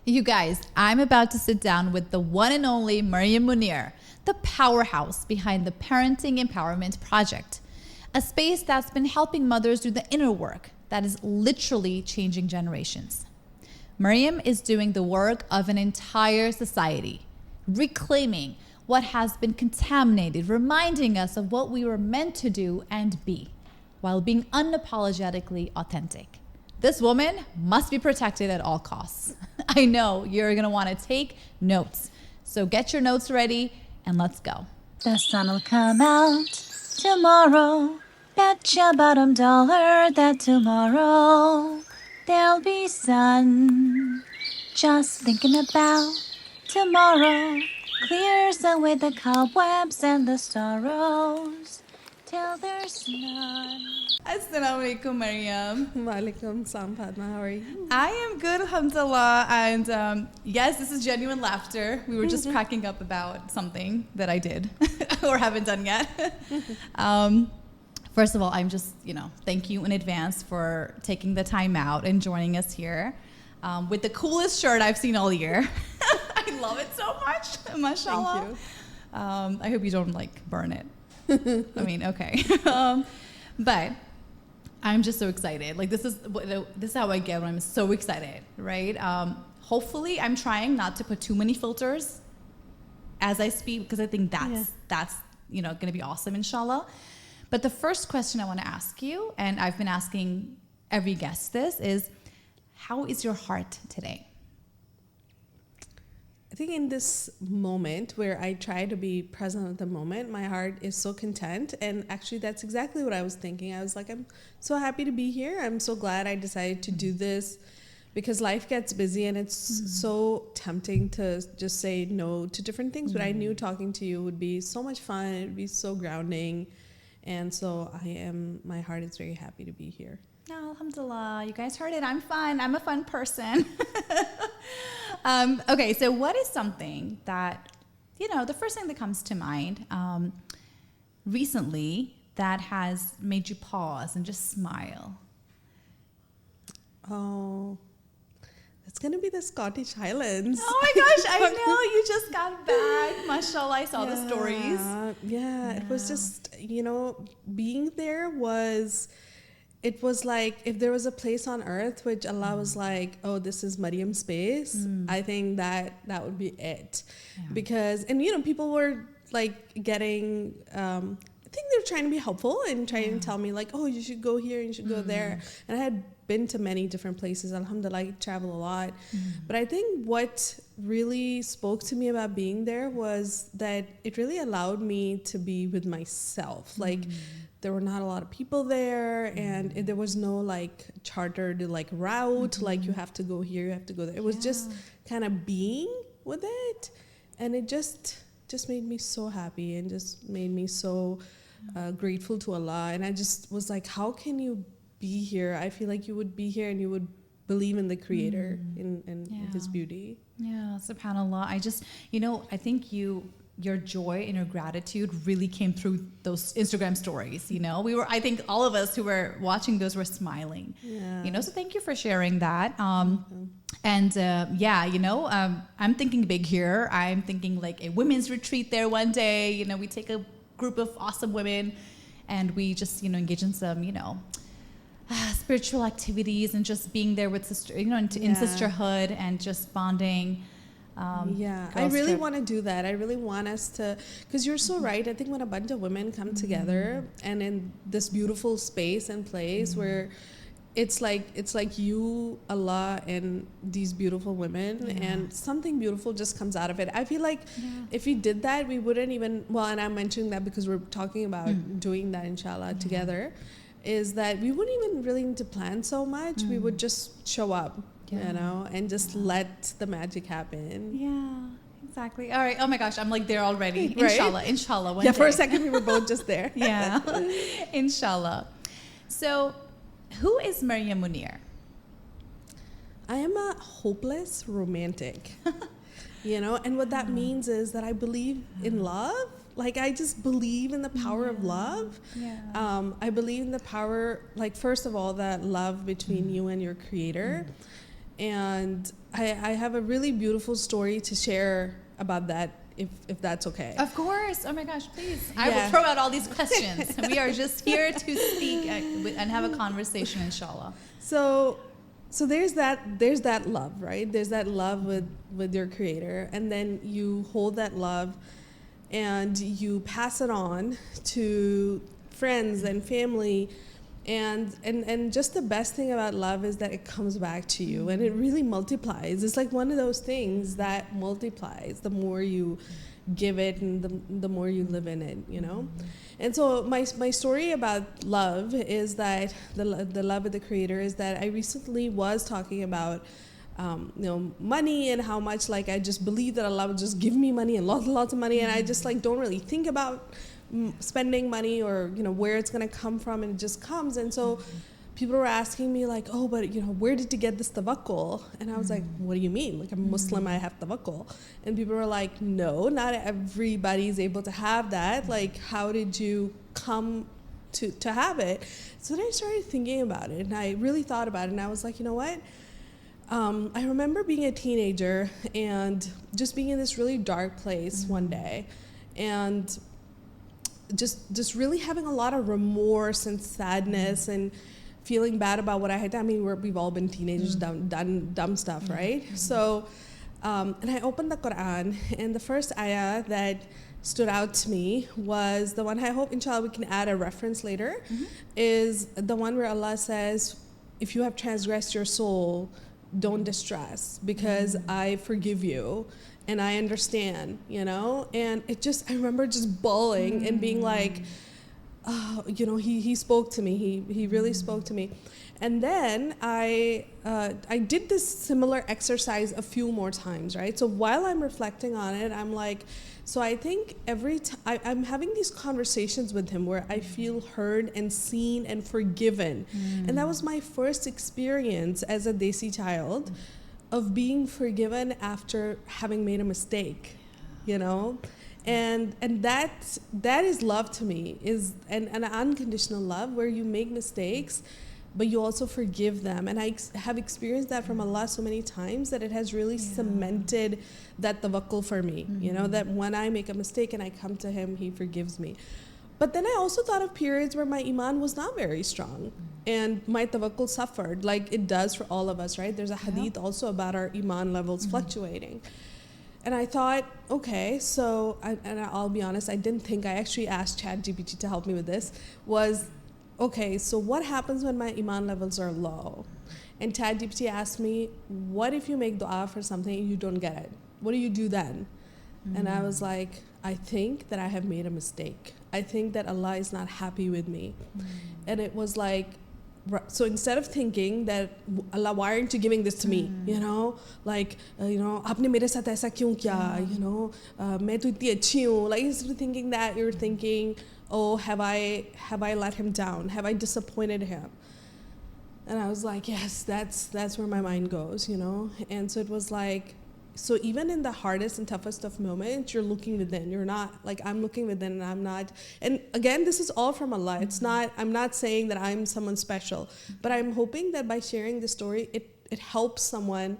You guys, I'm about to sit down with the one and only Maryam Munir, the powerhouse behind the Parenting Empowerment Project, a space that's been helping mothers do the inner work that is literally changing generations. Maryam is doing the work of an entire society, reclaiming what has been contaminated, reminding us of what we were meant to do and be, while being unapologetically authentic. This woman must be protected at all costs. I know you're going to want to take notes. So get your notes ready and let's go. The sun will come out tomorrow. Bet your bottom dollar that tomorrow there'll be sun. Just thinking about tomorrow clears away the cobwebs and the sorrows till there's none. Assalamu alaikum, Maryam. Walaikum salam, Fatima. How are you? I am good, alhamdulillah. And yes, this is genuine laughter. We were just cracking up about something that I did or haven't done yet. First of all, I'm just, thank you in advance for taking the time out and joining us here with the coolest shirt I've seen all year. I love it so much, mashallah. Thank you. I hope you don't burn it. I mean, okay. But I'm just so excited. This is how I get when I'm so excited, right? Hopefully, I'm trying not to put too many filters as I speak because I think that's going to be awesome, inshallah. But the first question I want to ask you, and I've been asking every guest this, is how is your heart today? I think in this moment where I try to be present at the moment, my heart is so content. And actually, that's exactly what I was thinking. I was like, I'm so happy to be here. I'm so glad I decided to do this because life gets busy and it's so tempting to just say no to different things. But I knew talking to you would be so much fun. It would be so grounding. And so my heart is very happy to be here. Oh, alhamdulillah. You guys heard it. I'm fun. I'm a fun person. Okay, so what is something that, the first thing that comes to mind recently that has made you pause and just smile? Oh, it's going to be the Scottish Highlands. Oh my gosh, I know. You just got back. Mashallah, I saw the stories. Yeah, it was just, being there was... It was like if there was a place on earth which Allah was like, oh, this is Maryam's space, I think that would be it. Yeah. Because, people were getting, I think they were trying to be helpful and trying to tell me oh, you should go here and you should go there. And I had been to many different places. Alhamdulillah, I travel a lot. But I think what really spoke to me about being there was that it really allowed me to be with myself. There were not a lot of people there, and there was no chartered route, you have to go here, you have to go there. It was just kind of being with it, and it just made me so happy and just made me so grateful to Allah. And I just was like, how can you be here? I feel like you would be here and you would believe in the Creator, in His beauty. Yeah, subhanAllah. I just, I think your joy and your gratitude really came through those Instagram stories. I think all of us who were watching those were smiling. Yeah. So thank you for sharing that. And I'm thinking big here. I'm thinking a women's retreat there one day. We take a group of awesome women and we just engage in some spiritual activities and just being there with sister, in sisterhood and just bonding. I really want to do that. I really want us to, because you're so right. I think when a bunch of women come together and in this beautiful space and place where it's like you, Allah, and these beautiful women, and something beautiful just comes out of it. I feel like if we did that, we wouldn't even, and I'm mentioning that because we're talking about doing that, inshallah, together, is that we wouldn't even really need to plan so much. We would just show up. And just let the magic happen. Yeah, exactly. All right. Oh my gosh, I'm there already. Right? Inshallah. One day. For a second we were both just there. Yeah, inshallah. So, who is Maryam Munir? I am a hopeless romantic. And what that means is that I believe in love. I just believe in the power of love. I believe in the power, first of all, that love between you and your Creator. And I have a really beautiful story to share about that, if that's okay. Of course. Oh my gosh, please. I will throw out all these questions. We are just here to speak and have a conversation, inshallah. So there's that love, right? There's that love with your creator, and then you hold that love and you pass it on to friends and family. And just the best thing about love is that it comes back to you and it really multiplies. It's like one of those things that multiplies the more you give it and the more you live in it, you know? And so my story about love is that the love of the creator is that I recently was talking about money and how much like I just believe that Allah will just give me money and lots and lots of money, and I just like don't really think about spending money or where it's going to come from, and it just comes. And so people were asking me like, oh, but where did you get this tawakkul? And I was like, what do you mean? Like, I'm Muslim, I have tawakkul. And people were like, no, not everybody's able to have that. Like, how did you come to have it? So then I started thinking about it, and I really thought about it, and I was like, you know what? I remember being a teenager and just being in this really dark place one day, and just really having a lot of remorse and sadness and feeling bad about what I had done. I mean, we've all been teenagers, done dumb stuff, right? So, and I opened the Quran, and the first ayah that stood out to me was the one, I hope inshallah we can add a reference later, is the one where Allah says, if you have transgressed your soul, don't distress, because I forgive you. And I understand, and I remember just bawling and being like, oh, he spoke to me. He really spoke to me. And then I did this similar exercise a few more times, right? So while I'm reflecting on it, I'm like, so I think every time I'm having these conversations with him where I feel heard and seen and forgiven. And that was my first experience as a desi child of being forgiven after having made a mistake, and that is love to me, is an unconditional love where you make mistakes, but you also forgive them. And I have experienced that from Allah so many times that it has really cemented that tawakkul for me, that when I make a mistake and I come to him, he forgives me. But then I also thought of periods where my iman was not very strong and my tawakkul suffered, like it does for all of us, right? There's a hadith also about our iman levels fluctuating. And I thought, okay, so, and I'll be honest, I didn't think, I actually asked ChatGPT to help me with this, was, okay, so what happens when my iman levels are low? And ChatGPT asked me, what if you make dua for something and you don't get it? What do you do then? And I was like, I think that I have made a mistake. I think that Allah is not happy with me. And it was like, so instead of thinking that Allah, why aren't you giving this to me? Like, आपने मेरे साथ ऐसा क्यों किया? मैं तो इतनी अच्छी हूँ. Like, instead of thinking that, you're thinking, oh, have I let him down? Have I disappointed him? And I was like, yes, that's where my mind goes, And so it was like, so even in the hardest and toughest of moments, you're looking within. You're not, like, I'm looking within and I'm not. And again, this is all from Allah. It's not, I'm not saying that I'm someone special, but I'm hoping that by sharing this story, it helps someone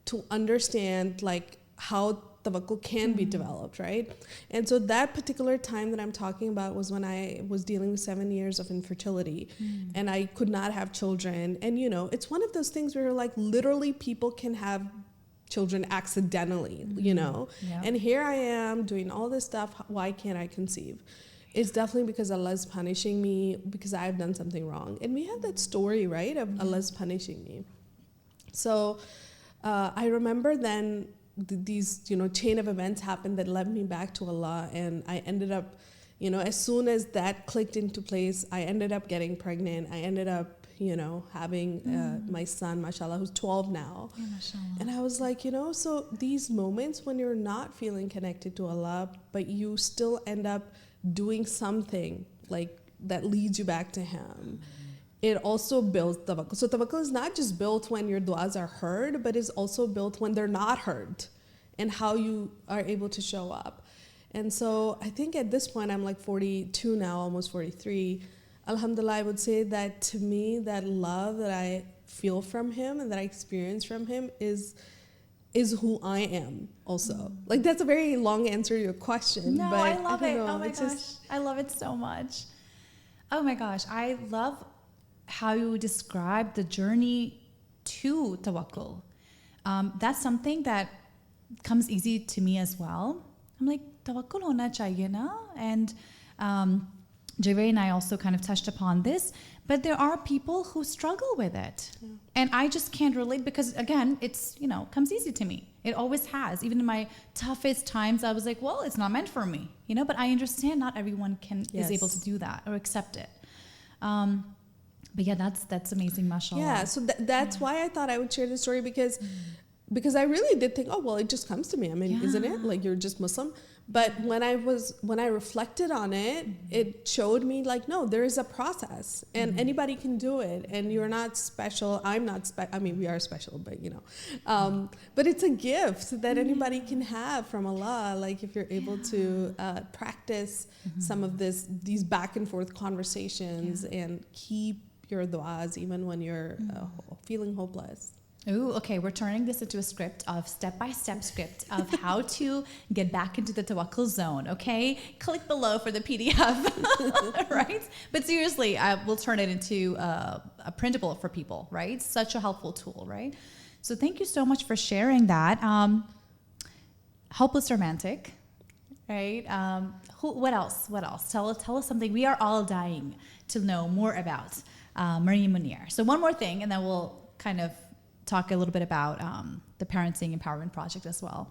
to understand, like, how tawakkul can be developed, right? And so that particular time that I'm talking about was when I was dealing with 7 years of infertility, and I could not have children. And, it's one of those things where, like, literally people can have children accidentally, and here I am doing all this stuff. Why can't I conceive? It's definitely because Allah is punishing me because I've done something wrong. And we have that story, right, of Allah's punishing me. So I remember then these chain of events happened that led me back to Allah, and I ended up, as soon as that clicked into place, I ended up getting pregnant. I ended up having my son, mashallah, who's 12 now. Yeah, mashallah. And I was like, so these moments when you're not feeling connected to Allah, but you still end up doing something like that leads you back to Him, it also builds tawakkul. So tawakkul is not just built when your du'as are heard, but is also built when they're not heard, and how you are able to show up. And so I think at this point, I'm like 42 now, almost 43. Alhamdulillah, I would say that to me, that love that I feel from him and that I experience from him is who I am also. Like, that's a very long answer to your question. No, but I love it. know, Oh my gosh. I love it so much. Oh my gosh. I love how you describe the journey to tawakkul. That's something that comes easy to me as well. I'm like, tawakkul hona chahiye na? And Javeri and I also kind of touched upon this, but there are people who struggle with it. Yeah. And I just can't relate because, again, it's, comes easy to me. It always has. Even in my toughest times, I was like, well, it's not meant for me, but I understand not everyone is able to do that or accept it. But yeah, that's amazing, mashallah. Yeah, so that's why I thought I would share this story because I really did think, oh, well, it just comes to me. I mean, isn't it? Like, you're just Muslim. But when I reflected on it, it showed me like, no, there is a process and anybody can do it. And you're not special. I'm not special. I mean, we are special, but but it's a gift that anybody can have from Allah. Like, if you're able to practice some of these back and forth conversations and keep your du'as even when you're feeling hopeless. Ooh, okay, we're turning this into a step-by-step script of how to get back into the tawakkul zone, okay? Click below for the PDF, right? But seriously, we'll turn it into a printable for people, right? Such a helpful tool, right? So thank you so much for sharing that. Hopeless romantic, right? What else? Tell us something we are all dying to know more about Maryam Munir. So one more thing, and then we'll kind of talk a little bit about the Parenting Empowerment Project as well.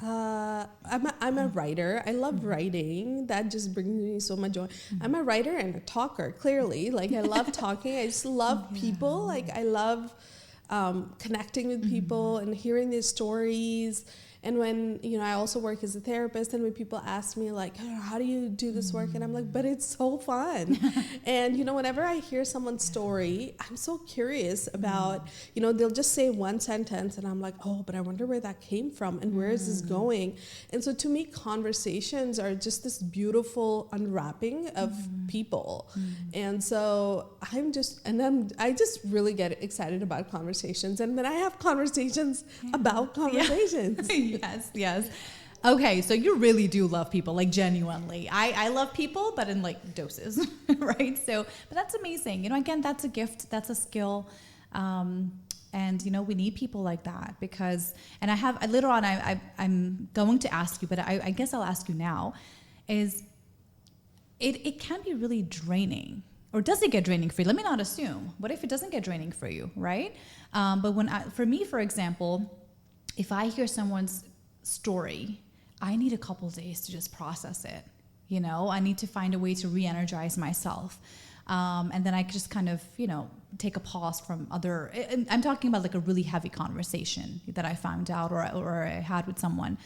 I'm a writer. I love writing. That just brings me so much joy. I'm a writer and a talker, clearly. Like, I love talking. I just love people. Like, I love connecting with people and hearing their stories. And when, I also work as a therapist, and when people ask me, like, how do you do this work? And I'm like, but it's so fun. And, whenever I hear someone's story, I'm so curious about, they'll just say one sentence, and I'm like, oh, but I wonder where that came from, and where is this going? And so to me, conversations are just this beautiful unwrapping of people. And so I just really get excited about conversations. And then I have conversations about conversations. Yes. Okay, so you really do love people, like, genuinely. I love people, but in, like, doses, right? So, but that's amazing. Again, that's a gift, that's a skill. And, we need people like that because, and later on, I'm going to ask you, but I guess I'll ask you now, is it can be really draining. Or does it get draining for you? Let me not assume. What if it doesn't get draining for you, right? But for me, for example, if I hear someone's story, I need a couple days to just process it. I need to find a way to re-energize myself. And then I just kind of, take a pause from I'm talking about like a really heavy conversation that I found out or I had with someone.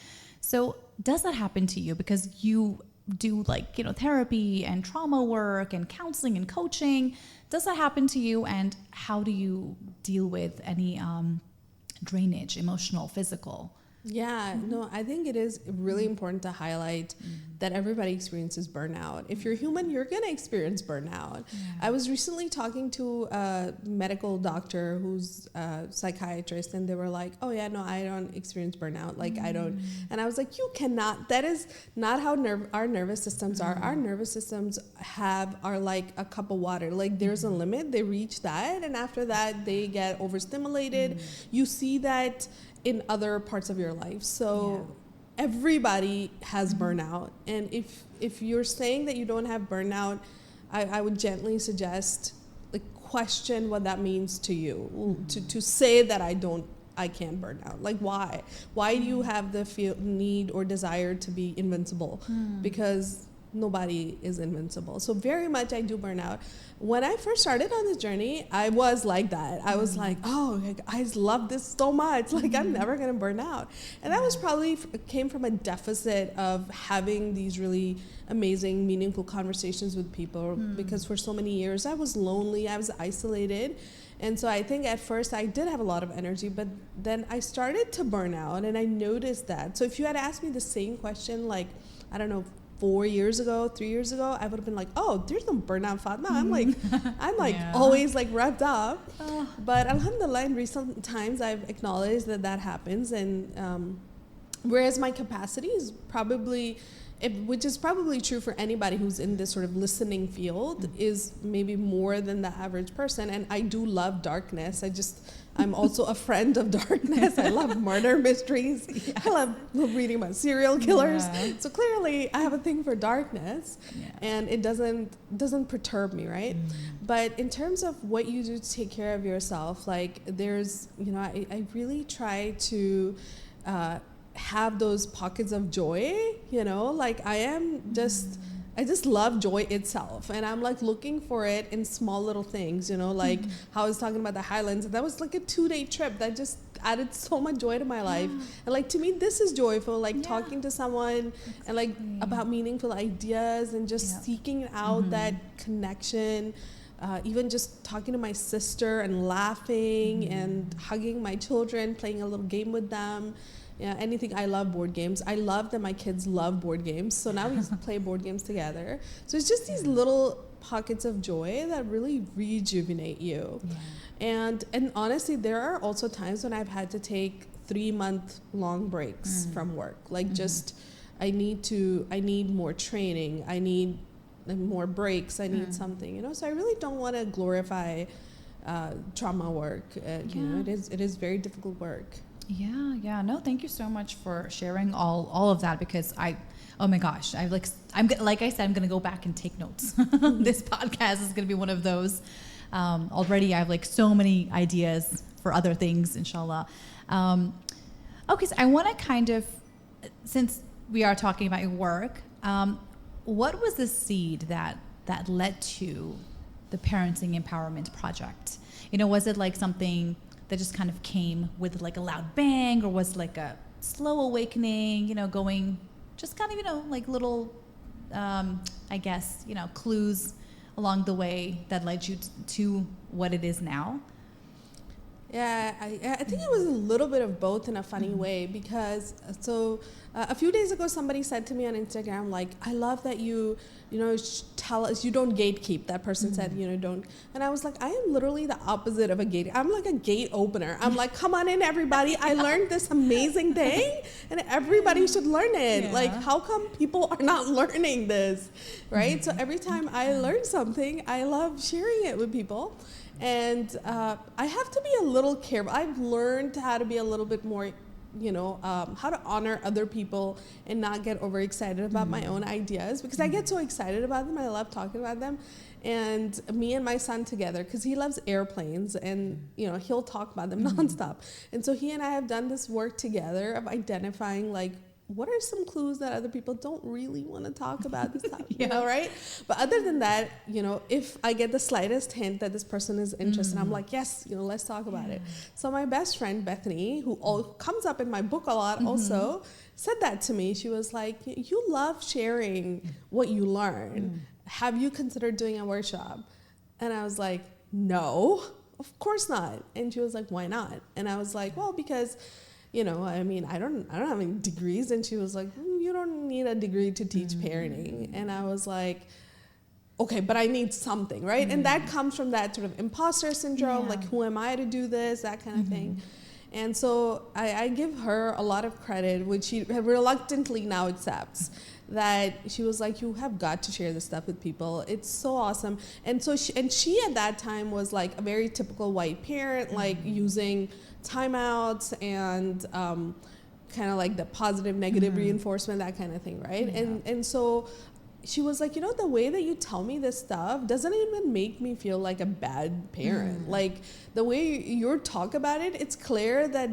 So does that happen to you? Because you do therapy and trauma work and counseling and coaching. Does that happen to you? And how do you deal with any drainage, emotional, physical? Yeah, no, I think it is really important to highlight that everybody experiences burnout. If you're human, you're going to experience burnout. Yeah. I was recently talking to a medical doctor who's a psychiatrist, and they were like, oh yeah, no, I don't experience burnout. Like, I don't. And I was like, you cannot. That is not how our nervous systems are. Our nervous systems are like a cup of water. Like, there's a limit. They reach that, and after that, they get overstimulated. You see that in other parts of your life. So everybody has burnout. And if you're saying that you don't have burnout, I would gently suggest, like, question what that means to you. To say that I can't burn out. Like, why? Why do you have the need or desire to be invincible? Because nobody is invincible. So very much I do burn out. When I first started on this journey, I was like that. I was like, oh, I love this so much. Like, I'm never going to burn out. And that was probably came from a deficit of having these really amazing, meaningful conversations with people. Because for so many years, I was lonely. I was isolated. And so I think at first I did have a lot of energy, but then I started to burn out, and I noticed that. So if you had asked me the same question, like, I don't know, 3 years ago, I would have been like, oh, there's no burnout, Fatima. I'm like Yeah. always like revved up. But alhamdulillah, in recent times, I've acknowledged that happens. And whereas my capacity is probably, which is probably true for anybody who's in this sort of listening field, is maybe more than the average person. And I do love darkness. I'm also a friend of darkness. I love murder mysteries. Yeah. I love reading about serial killers. Yeah. So clearly I have a thing for darkness, and it doesn't perturb me, right? But in terms of what you do to take care of yourself, like there's, I really try to have those pockets of joy, like I just love joy itself, and I'm like looking for it in small little things, like how I was talking about the Highlands. That was like a 2-day trip that just added so much joy to my life. And like, to me, this is joyful, like talking to someone and like about meaningful ideas and just seeking out that connection. Even just talking to my sister and laughing and hugging my children, playing a little game with them. Yeah, anything. I love board games. I love that my kids love board games. So now we play board games together. So it's just these little pockets of joy that really rejuvenate you. Yeah. And honestly, there are also times when I've had to take 3-month long breaks from work. Like just, I need more training. I need more breaks. I need something, So I really don't want to glorify trauma work. It is very difficult work. Yeah. No, thank you so much for sharing all of that, because oh my gosh, like I said, I'm going to go back and take notes. This podcast is going to be one of those. Already I have like so many ideas for other things, inshallah. Okay, so I want to kind of, since we are talking about your work, what was the seed that led to the Parenting Empowerment Project? Was it like something that just kind of came with like a loud bang, or was like a slow awakening, going just kind of, like little, I guess, clues along the way that led you to what it is now? Yeah, I think it was a little bit of both in a funny way, because a few days ago somebody said to me on Instagram, like, I love that you tell us, you don't gatekeep. That person said, don't. And I was like, I am literally the opposite of a gate. I'm like a gate opener. I'm like, come on in, everybody. I learned this amazing thing and everybody should learn it. Yeah. Like, how come people are not learning this, right? So every time I learn something, I love sharing it with people. And I have to be a little careful. I've learned how to be a little bit more, how to honor other people and not get overexcited about my own ideas, because I get so excited about them. I love talking about them. And me and my son together, because he loves airplanes, and he'll talk about them nonstop. And so he and I have done this work together of identifying, like, what are some clues that other people don't really want to talk about this time, right? But other than that, if I get the slightest hint that this person is interested, I'm like, yes, let's talk about it. So my best friend, Bethany, who comes up in my book a lot also, said that to me. She was like, you love sharing what you learn. Have you considered doing a workshop? And I was like, no, of course not. And she was like, why not? And I was like, well, because I don't have any degrees. And she was like, you don't need a degree to teach parenting. And I was like, okay, but I need something, right? And that comes from that sort of imposter syndrome, like, who am I to do this, that kind of thing. And so I give her a lot of credit, which she reluctantly now accepts, that she was like, you have got to share this stuff with people. It's so awesome. And so she at that time was like a very typical white parent, like using timeouts and kind of like the positive, negative reinforcement, that kind of thing, right? Yeah. And so she was like, the way that you tell me this stuff doesn't even make me feel like a bad parent. Like, the way you talk about it, it's clear that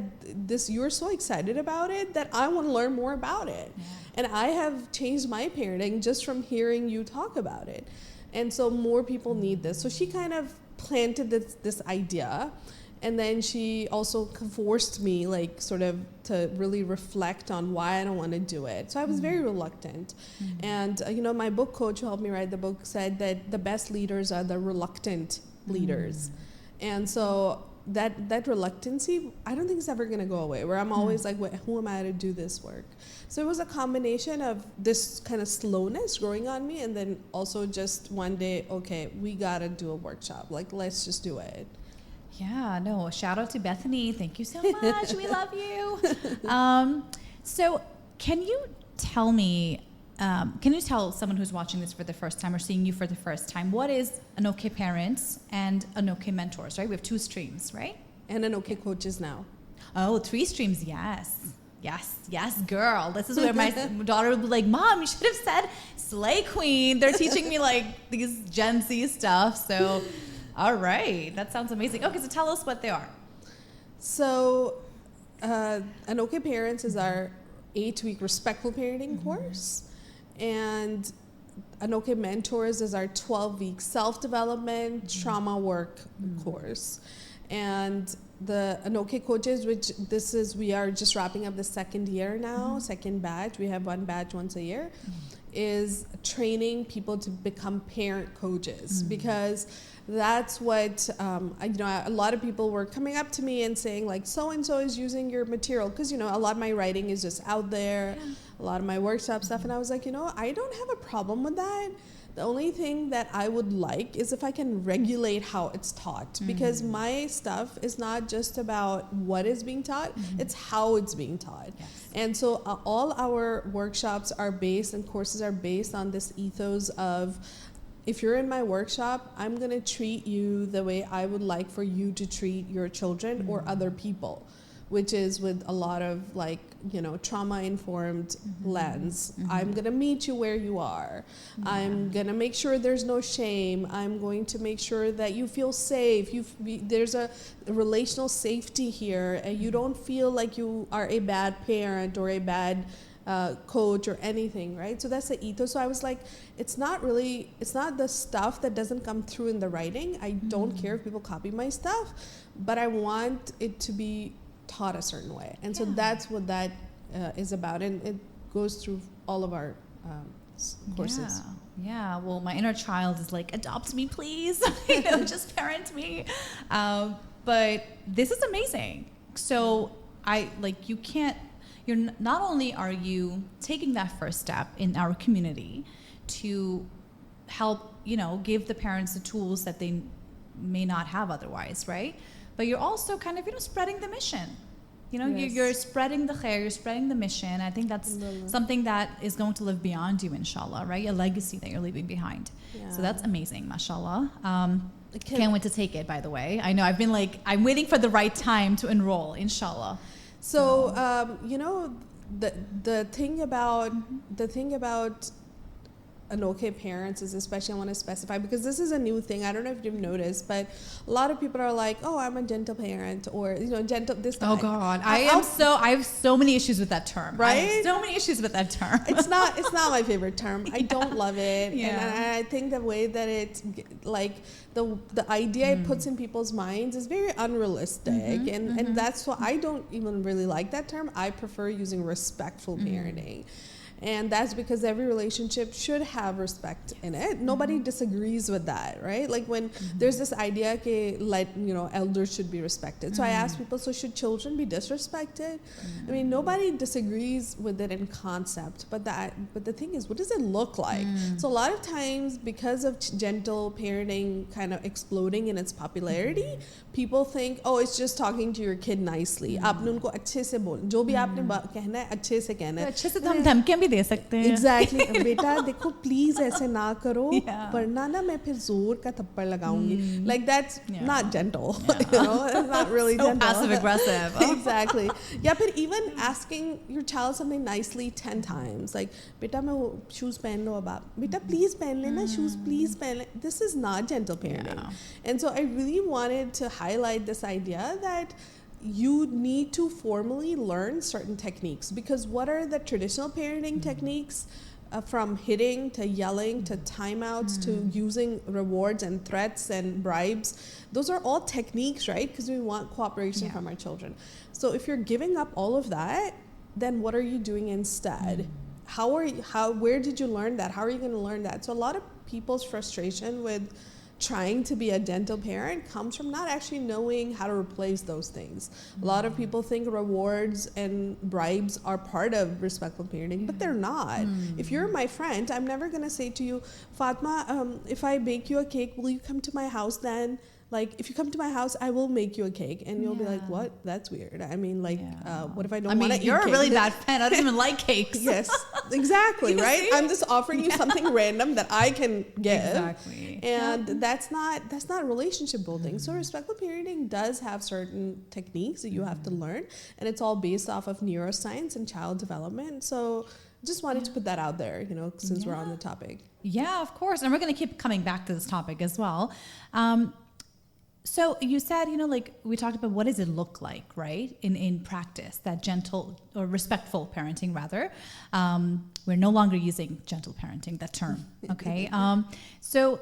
you're so excited about it that I want to learn more about it. Yeah. And I have changed my parenting just from hearing you talk about it. And so more people need this. So she kind of planted this idea. And then she also forced me, like, sort of to really reflect on why I don't want to do it. So I was very reluctant. And, my book coach who helped me write the book said that the best leaders are the reluctant leaders. And so that reluctancy, I don't think it's ever going to go away, where I'm always like, who am I to do this work? So it was a combination of this kind of slowness growing on me, and then also just one day, okay, we got to do a workshop. Like, let's just do it. Yeah, no, shout out to Bethany. Thank you so much. We love you. So can you tell me, can you tell someone who's watching this for the first time or seeing you for the first time, what is Anokhay Parents and Anokhay Mentors, right? We have 2 streams, right? And Anokhay Coaches now. Oh, 3 streams, yes. Yes, girl. This is where my daughter would be like, Mom, you should have said Slay Queen. They're teaching me like these Gen Z stuff. So, all right. That sounds amazing. Okay, so tell us what they are. So, Anokhay Parents is our 8-week respectful parenting course. And Anokhay Mentors is our 12-week self-development trauma work course. And the Anokhay Coaches, which we are just wrapping up the 2nd year now, 2nd batch. We have 1 batch once a year, is training people to become parent coaches, because that's what, a lot of people were coming up to me and saying like, so-and-so is using your material. Because, a lot of my writing is just out there, a lot of my workshop stuff. And I was like, I don't have a problem with that. The only thing that I would like is if I can regulate how it's taught, because my stuff is not just about what is being taught, it's how it's being taught. Yes. And so all our workshops are based and courses are based on this ethos of, if you're in my workshop, I'm going to treat you the way I would like for you to treat your children or other people, which is with a lot of trauma-informed lens. I'm going to meet you where you are. Yeah. I'm going to make sure there's no shame. I'm going to make sure that you feel safe. There's a relational safety here, and you don't feel like you are a bad parent or a bad coach or anything, right? So that's the ethos. So I was like, it's not the stuff that doesn't come through in the writing. I don't care if people copy my stuff, but I want it to be taught a certain way. And so that's what that is about. And it goes through all of our courses. Yeah. Well, my inner child is like, adopt me, please. Just parent me. But this is amazing. So you're not only are you taking that first step in our community to help, give the parents the tools that they may not have otherwise, right? But you're also kind of, spreading the mission. Yes. You're spreading the khair, you're spreading the mission. I think that's something that is going to live beyond you, inshallah, right? A legacy that you're leaving behind. Yeah. So that's amazing, mashallah. Can't wait to take it, by the way. I know I'm waiting for the right time to enroll, inshallah. So, the thing about Anokhay Parents is, especially I want to specify, because this is a new thing. I don't know if you've noticed, but a lot of people are like, "Oh, I'm a gentle parent," or gentle this. Oh God, I have so many issues with that term. Right? I have so many issues with that term. It's not my favorite term. I don't love it, and I think the way that it's like the idea it puts in people's minds is very unrealistic, and that's why I don't even really like that term. I prefer using respectful parenting. And that's because every relationship should have respect in it. Nobody disagrees with that, right? Like when there's this idea that elders should be respected. So I ask people, so should children be disrespected? I mean, nobody disagrees with it in concept, but the thing is, what does it look like? So a lot of times, because of gentle parenting kind of exploding in its popularity, people think, oh, it's just talking to your kid nicely. आपने उनको अच्छे से बोल, जो भी आपने कहना है अच्छे से कहना है. अच्छे से तो हम धमकियाँ भी दे सकते हैं. Exactly. बेटा देखो please ऐसे ना करो, वरना ना मैं फिर जोर का थप्पड़ लगाऊंगी. Like that's not gentle. It's not really so gentle. Passive aggressive. Exactly. Yeah, but even asking your child something nicely 10 times, like बेटा मैं वो shoes पहन लो अब आप, बेटा please पहन लेना shoes, please पहन ले. This is not gentle parenting. And so I really wanted to highlight this idea that you need to formally learn certain techniques, because what are the traditional parenting techniques, from hitting to yelling to timeouts to using rewards and threats and bribes? Those are all techniques, right? Because we want cooperation from our children. So if you're giving up all of that, then what are you doing instead? Where did you learn that? How are you going to learn that? So a lot of people's frustration with trying to be a gentle parent comes from not actually knowing how to replace those things. A lot of people think rewards and bribes are part of respectful parenting, but they're not. If you're my friend, I'm never going to say to you, Fatma, if I bake you a cake, will you come to my house then? Like, if you come to my house, I will make you a cake. And you'll be like, what? That's weird. I mean, like, what if I don't want to eat you're cake? a really bad fan. I don't even like cakes. Yes, exactly, right? See? I'm just offering you something random that I can give. Exactly. And that's not relationship building. So respectful parenting does have certain techniques that you have to learn. And it's all based off of neuroscience and child development. So just wanted to put that out there, since we're on the topic. Yeah, of course. And we're going to keep coming back to this topic as well. So you said, like we talked about what does it look like, right? In practice, that gentle or respectful parenting rather. We're no longer using gentle parenting, that term. Okay. So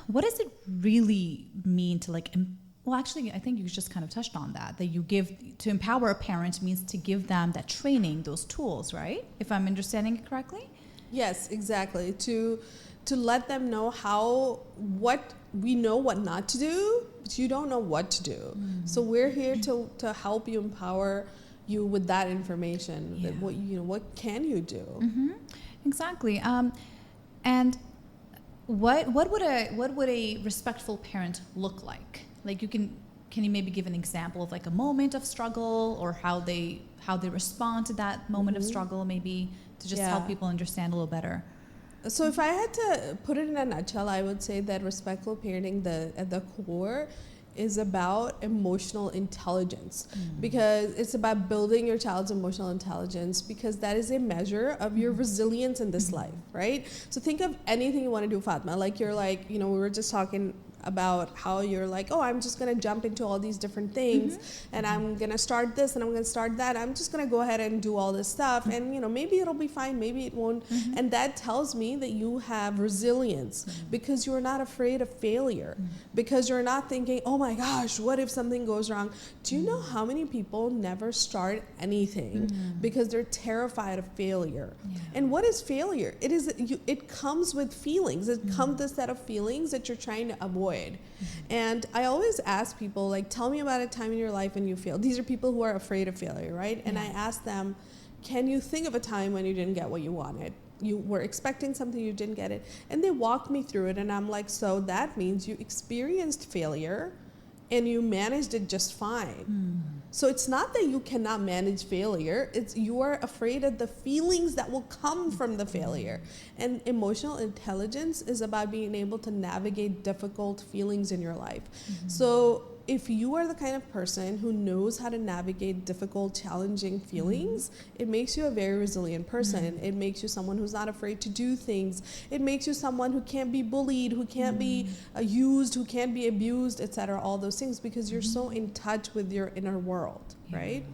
what does it really mean to well, actually, I think you just kind of touched on that you give to empower a parent means to give them that training, those tools, right? If I'm understanding it correctly? Yes, exactly. To let them know what we know what not to do, but you don't know what to do. So we're here to help you, empower you with that information. Yeah. That what can you do? Exactly. And what would a respectful parent look like? Like can you maybe give an example of like a moment of struggle or how they respond to that moment of struggle, maybe to just help people understand a little better? So if I had to put it in a nutshell, I would say that respectful parenting, at the core, is about emotional intelligence, because it's about building your child's emotional intelligence, because that is a measure of your resilience in this life, right? So think of anything you want to do, Fatma. Like you're like, we were just talking about how you're like, oh, I'm just going to jump into all these different things and I'm going to start this and I'm going to start that. I'm just going to go ahead and do all this stuff. And, maybe it'll be fine. Maybe it won't. And that tells me that you have resilience because you're not afraid of failure, because you're not thinking, oh my gosh, what if something goes wrong? Do you know how many people never start anything because they're terrified of failure? And what is failure? It comes with feelings. It comes with a set of feelings that you're trying to avoid. And I always ask people, like, tell me about a time in your life when you failed. These are people who are afraid of failure, right? And I ask them, can you think of a time when you didn't get what you wanted? You were expecting something, you didn't get it. And they walked me through it, and I'm like, so that means you experienced failure and you managed it just fine. So it's not that you cannot manage failure, it's you are afraid of the feelings that will come from the failure. And emotional intelligence is about being able to navigate difficult feelings in your life. So if you are the kind of person who knows how to navigate difficult, challenging feelings, it makes you a very resilient person. It makes you someone who's not afraid to do things. It makes you someone who can't be bullied, who can't be used, who can't be abused, etc. All those things, because you're so in touch with your inner world, right?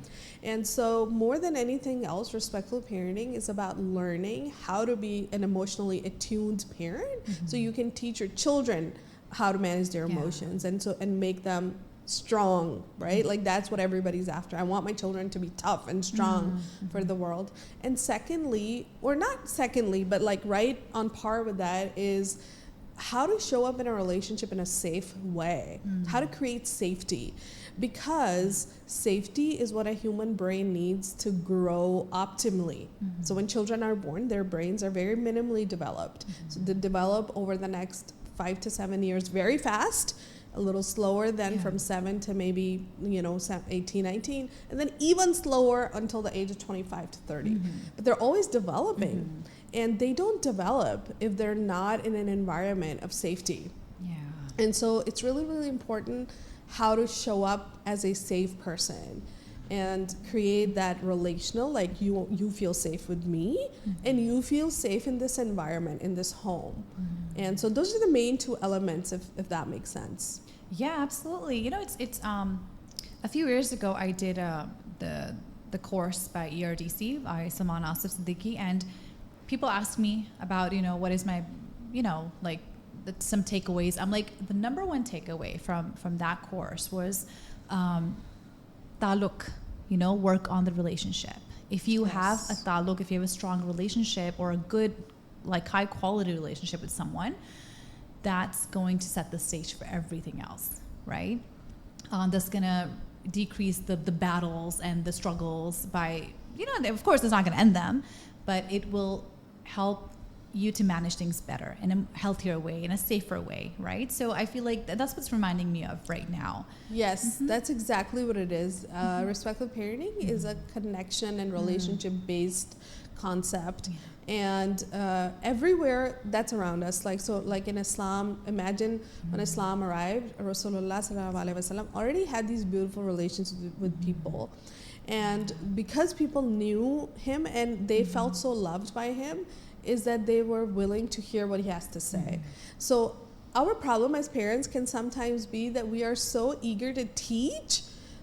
And so more than anything else, respectful parenting is about learning how to be an emotionally attuned parent, so you can teach your children how to manage their emotions and make them strong, right? Like that's what everybody's after. I want my children to be tough and strong for the world. And secondly, or not secondly, but like right on par with that is how to show up in a relationship in a safe way, how to create safety, because safety is what a human brain needs to grow optimally. So when children are born, their brains are very minimally developed. So they develop over the next 5 to 7 years very fast, a little slower than from 7 to maybe 18, 19, and then even slower until the age of 25 to 30. But they're always developing, and they don't develop if they're not in an environment of safety. And so it's really, really important how to show up as a safe person and create that relational, like you feel safe with me and you feel safe in this environment, in this home. And so those are the main two elements, if that makes sense. Yeah, absolutely. It's a few years ago I did the course by erdc by Saman Asif Siddiqui, and people asked me about what is my some takeaways. I'm like, the number one takeaway from that course was taluk, work on the relationship. If you have a taluk, if you have a strong relationship or a good, like high quality relationship with someone, that's going to set the stage for everything else, right? That's going to decrease the battles and the struggles by, of course it's not going to end them, but it will help you to manage things better in a healthier way, in a safer way, right? So I feel like that's what's reminding me of right now. Yes, that's exactly what it is. Respectful parenting is a connection and relationship based concept, and everywhere that's around us. Like in Islam, imagine when Islam arrived, Rasulullah sallallahu alaihi wasallam already had these beautiful relations with people, and because people knew him and they felt so loved by him, is that they were willing to hear what he has to say. So our problem as parents can sometimes be that we are so eager to teach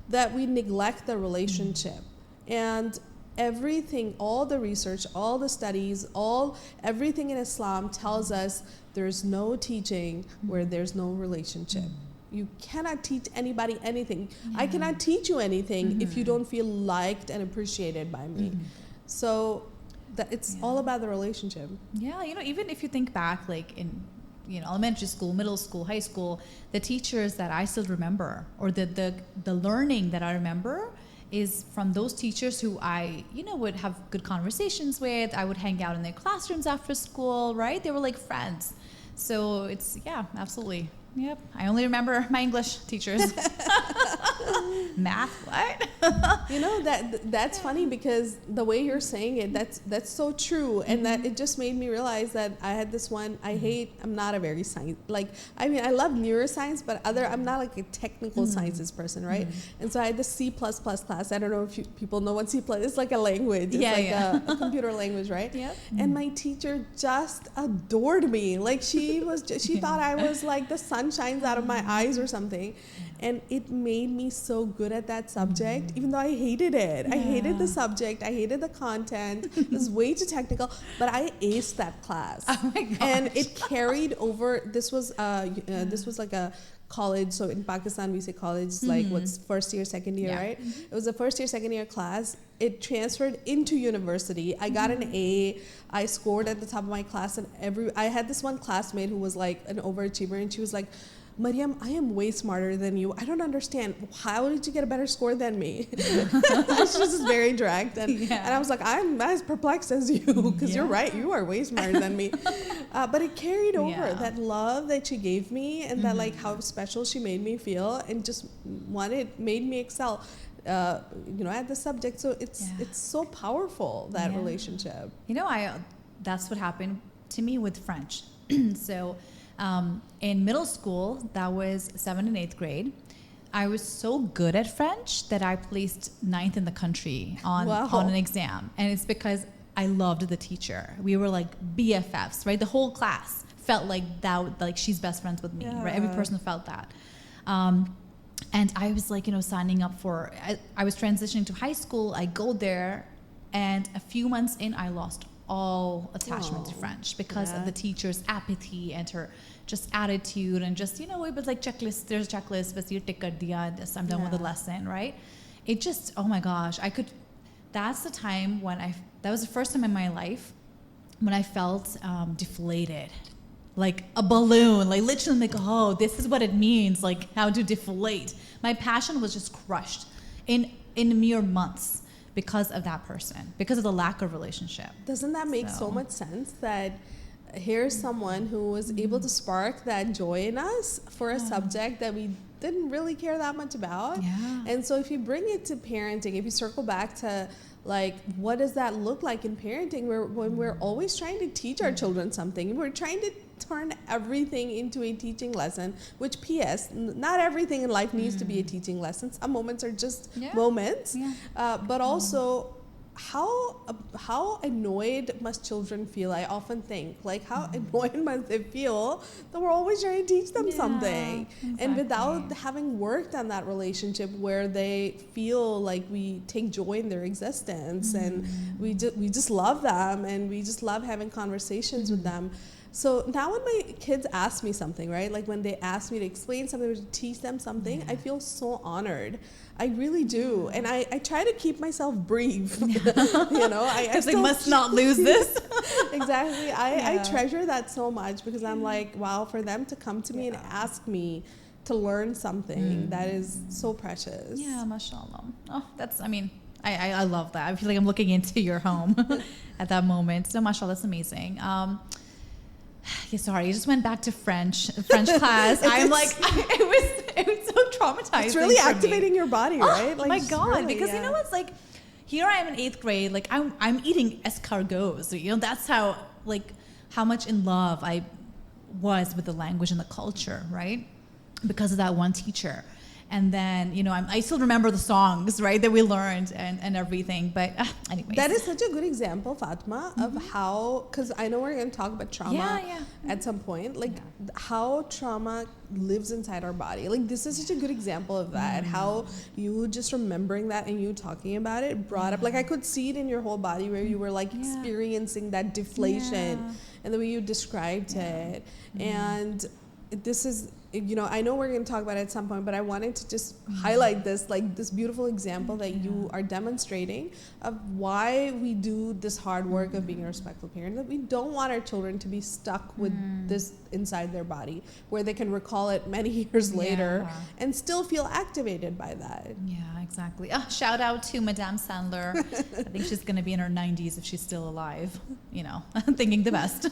that we neglect the relationship. And everything, all the research, all the studies, everything in Islam tells us there's no teaching where there's no relationship. You cannot teach anybody anything. I cannot teach you anything if you don't feel liked and appreciated by me. So that it's all about the relationship. Yeah, even if you think back, like in elementary school, middle school, high school, the teachers that I still remember, or the learning that I remember, is from those teachers who I would have good conversations with. I would hang out in their classrooms after school, right? They were like friends. So it's absolutely. Yep, I only remember my English teachers. Math, what? That's funny, because the way you're saying it, that's so true, and that it just made me realize that I had this one. I'm not a very science, I love neuroscience, but I'm not like a technical sciences person, right? And so I had the C++ class. I don't know if people know what C++. It's like a language. It's a computer language, right? Yeah. And my teacher just adored me. Like she thought I was like the sun shines out of my eyes or something, and it made me so good at that subject, even though I hated it. I hated the subject, I hated the content. It was way too technical, but I aced that class. Oh my gosh. And it carried over. This was like a college. So in Pakistan we say college is like what's first year, second year, right? It was a first year, second year class. It transferred into university. I got an A. I scored at the top of my class, and I had this one classmate who was like an overachiever, and she was like, Maryam, I am way smarter than you. I don't understand. How did you get a better score than me? She was just very direct. And I was like, I'm as perplexed as you, because you're right. You are way smarter than me. But it carried over that love that she gave me, and that like how special she made me feel, and just made me excel. At the subject. So it's so powerful, that relationship. That's what happened to me with French. So in middle school, that was 7th and 8th grade, I was so good at French that I placed 9th in the country on an exam. And it's because I loved the teacher. We were like BFFs, right? The whole class felt like that, like she's best friends with me, right? Every person felt that. And I was like, signing up for, I was transitioning to high school. I go there, and a few months in, I lost all attachment to French because of the teacher's apathy and her just attitude, and just, it was like checklist. There's a checklist, but you tick kar diya, I'm done with the lesson, right? It just, oh my gosh, that's the time when that was the first time in my life when I felt deflated. Like a balloon, like literally like, oh, this is what it means, like how to deflate. My passion was just crushed in mere months because of that person, because of the lack of relationship. Doesn't that make so much sense that here's someone who was able to spark that joy in us for a subject that we didn't really care that much about? Yeah. And so if you bring it to parenting, if you circle back to like, what does that look like in parenting, when we're always trying to teach our children something, we're trying to turn everything into a teaching lesson, which P.S., not everything in life needs to be a teaching lesson. Some moments are just moments. Yeah. But also, how annoyed must children feel? I often think, like, how annoyed must they feel that we're always trying to teach them something, and without having worked on that relationship where they feel like we take joy in their existence, and we just love them, and we just love having conversations with them. So now when my kids ask me something, right? Like when they ask me to explain something or to teach them something, I feel so honored. I really do. And I try to keep myself brief. You know, I they must not lose this. Exactly. I treasure that so much because I'm like, wow, for them to come to me and ask me to learn something, that is so precious. Yeah, mashallah. Oh, that's, I mean, I love that. I feel like I'm looking into your home at that moment. So mashallah, that's amazing. Yeah, sorry, I just went back to French class. I'm like, it was so traumatizing. It's really activating your body, right? Oh my God, really, because you know what's like, here I am in 8th grade, like I'm eating escargots. You know, that's how much in love I was with the language and the culture, right? Because of that one teacher. And then, you know, I still remember the songs, right, that we learned and everything. But anyways. That is such a good example, Fatima, of how, because I know we're going to talk about trauma at some point, like how trauma lives inside our body. Like this is such a good example of that, how you just remembering that and you talking about it brought up, like I could see it in your whole body where you were like experiencing that deflation and the way you described it. And this is, you know, I know we're going to talk about it at some point, but I wanted to just highlight this, like this beautiful example that you are demonstrating of why we do this hard work of being a respectful parent, that we don't want our children to be stuck with this inside their body, where they can recall it many years later and still feel activated by that. Yeah, exactly. Shout out to Madame Sandler. I think she's going to be in her 90s if she's still alive, you know, thinking the best.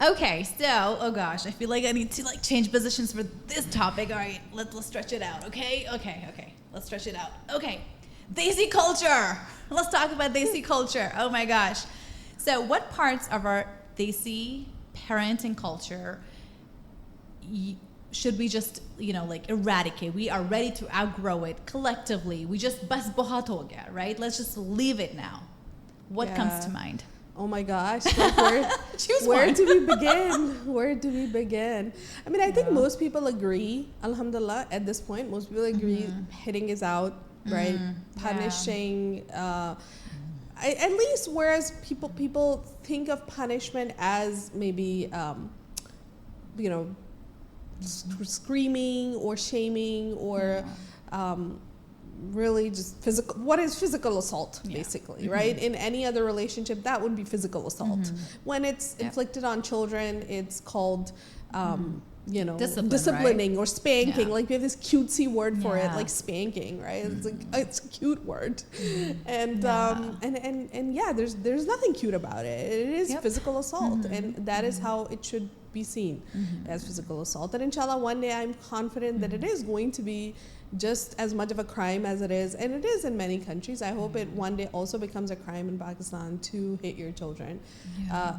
Okay, so, oh gosh, I feel like I need to like change positions for this topic. All right, let's stretch it out, okay? Okay, let's stretch it out. Okay, desi culture. Let's talk about desi culture. Oh my gosh. So what parts of our desi parenting culture should we just, you know, like eradicate? We are ready to outgrow it collectively. We just bas bahat ho gaya, right? Let's just leave it now. What comes to mind? Oh my gosh, like where do we begin? Where do we begin? I mean, I think most people agree, alhamdulillah, at this point, most people agree hitting is out, right? Punishing, at least whereas people think of punishment as maybe, you know, screaming or shaming or really just physical. What is physical assault, basically, right? In any other relationship, that would be physical assault. When it's inflicted on children, it's called you know, disciplining, right? Or spanking. Like we have this cutesy word for it, like spanking, right? It's like it's a cute word, and there's nothing cute about it. It is physical assault, and that is how it should be seen, as physical assault. And inshallah, one day I'm confident that it is going to be just as much of a crime as it is, and it is in many countries. I hope it one day also becomes a crime in Pakistan to hit your children.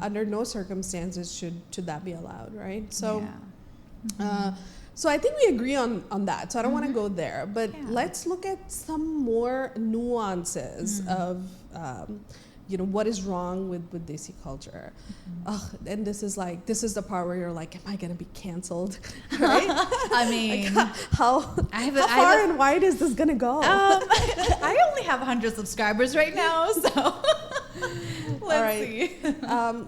Under no circumstances should that be allowed, right? So. So I think we agree on that. So I don't want to go there, but let's look at some more nuances of, you know, what is wrong with desi culture. And this is the part where you're like, am I going to be canceled? Right? I mean, like how far and wide is this going to go? I only have 100 subscribers right now, so... Let's see.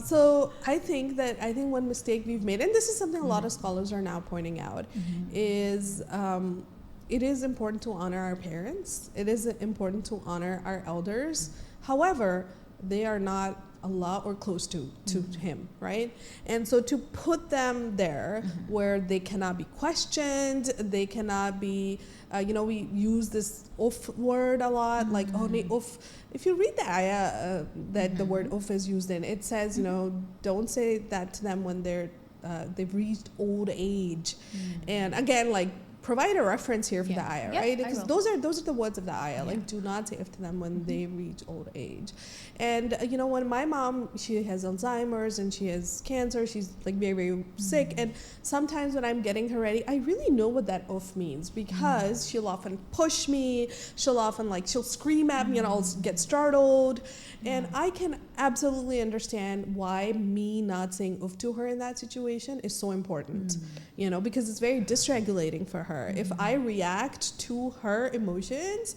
So I think one mistake we've made, and this is something a lot of scholars are now pointing out, is it is important to honor our parents. It is important to honor our elders. However, they are not Allah or close to Him, right? And so to put them there where they cannot be questioned, they cannot be, you know, we use this uff word a lot, like, oh, uff. If you read the ayah that the word uff is used in, it says, you know, don't say that to them when they've reached old age. And again, like, provide a reference here for the ayah, right? Because those are the words of the ayah. Like, do not say if to them when they reach old age. And you know, when my mom, she has Alzheimer's and she has cancer, she's like very, very sick. And sometimes when I'm getting her ready, I really know what that oof means, because she'll often push me, she'll scream at me and I'll get startled. And I can absolutely understand why me not saying oof to her in that situation is so important, you know, because it's very dysregulating for her. If I react to her emotions,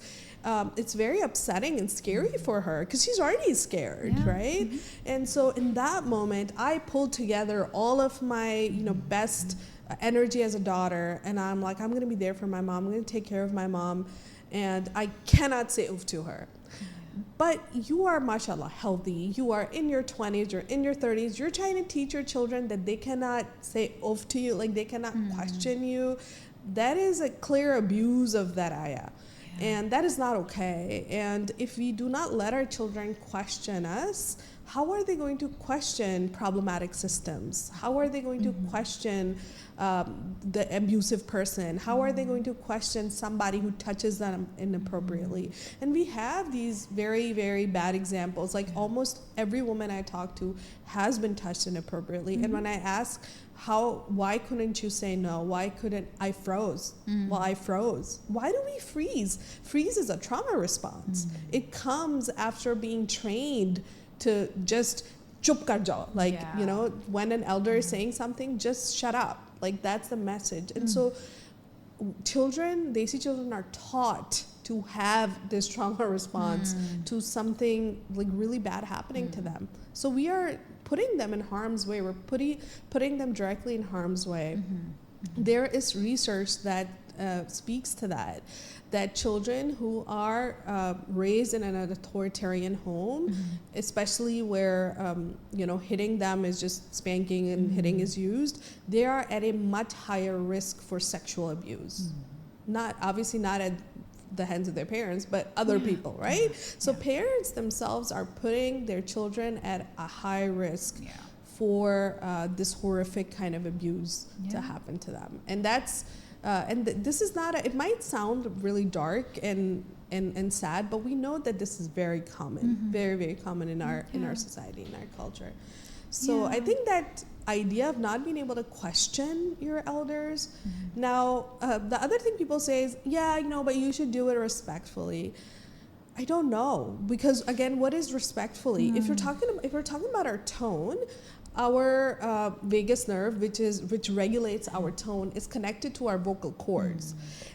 it's very upsetting and scary for her because she's already scared, right? And so in that moment, I pulled together all of my, best energy as a daughter, and I'm like, I'm gonna be there for my mom. I'm gonna take care of my mom, and I cannot say oof to her. But you are, mashallah, healthy. You are in your 20s, you're in your 30s. You're trying to teach your children that they cannot say oof to you, like they cannot question you. That is a clear abuse of that ayah. And that is not okay. And if we do not let our children question us, how are they going to question problematic systems? How are they going to question the abusive person? How are they going to question somebody who touches them inappropriately? And we have these very, very bad examples. Like almost every woman I talk to has been touched inappropriately. And when I ask, why couldn't you say no? Why couldn't I froze? Well, I froze. Why do we freeze? Freeze is a trauma response. It comes after being trained to just chup kar jao. Like, when an elder is saying something, just shut up. Like that's the message. And so desi children are taught to have this trauma response to something like really bad happening to them. So we are putting them in harm's way. We're putting them directly in harm's way. There is research that speaks to that children who are raised in an authoritarian home, especially where hitting them is just spanking and hitting is used, they are at a much higher risk for sexual abuse. Not at the hands of their parents, but other people, right? So parents themselves are putting their children at a high risk for this horrific kind of abuse to happen to them. And that's this is not it might sound really dark and sad, but we know that this is very common, very, very common in our society, in our culture. So I think that idea of not being able to question your elders. Now, the other thing people say is, but you should do it respectfully. I don't know, because again, what is respectfully? If we're talking about our tone, our vagus nerve, which regulates our tone, is connected to our vocal cords,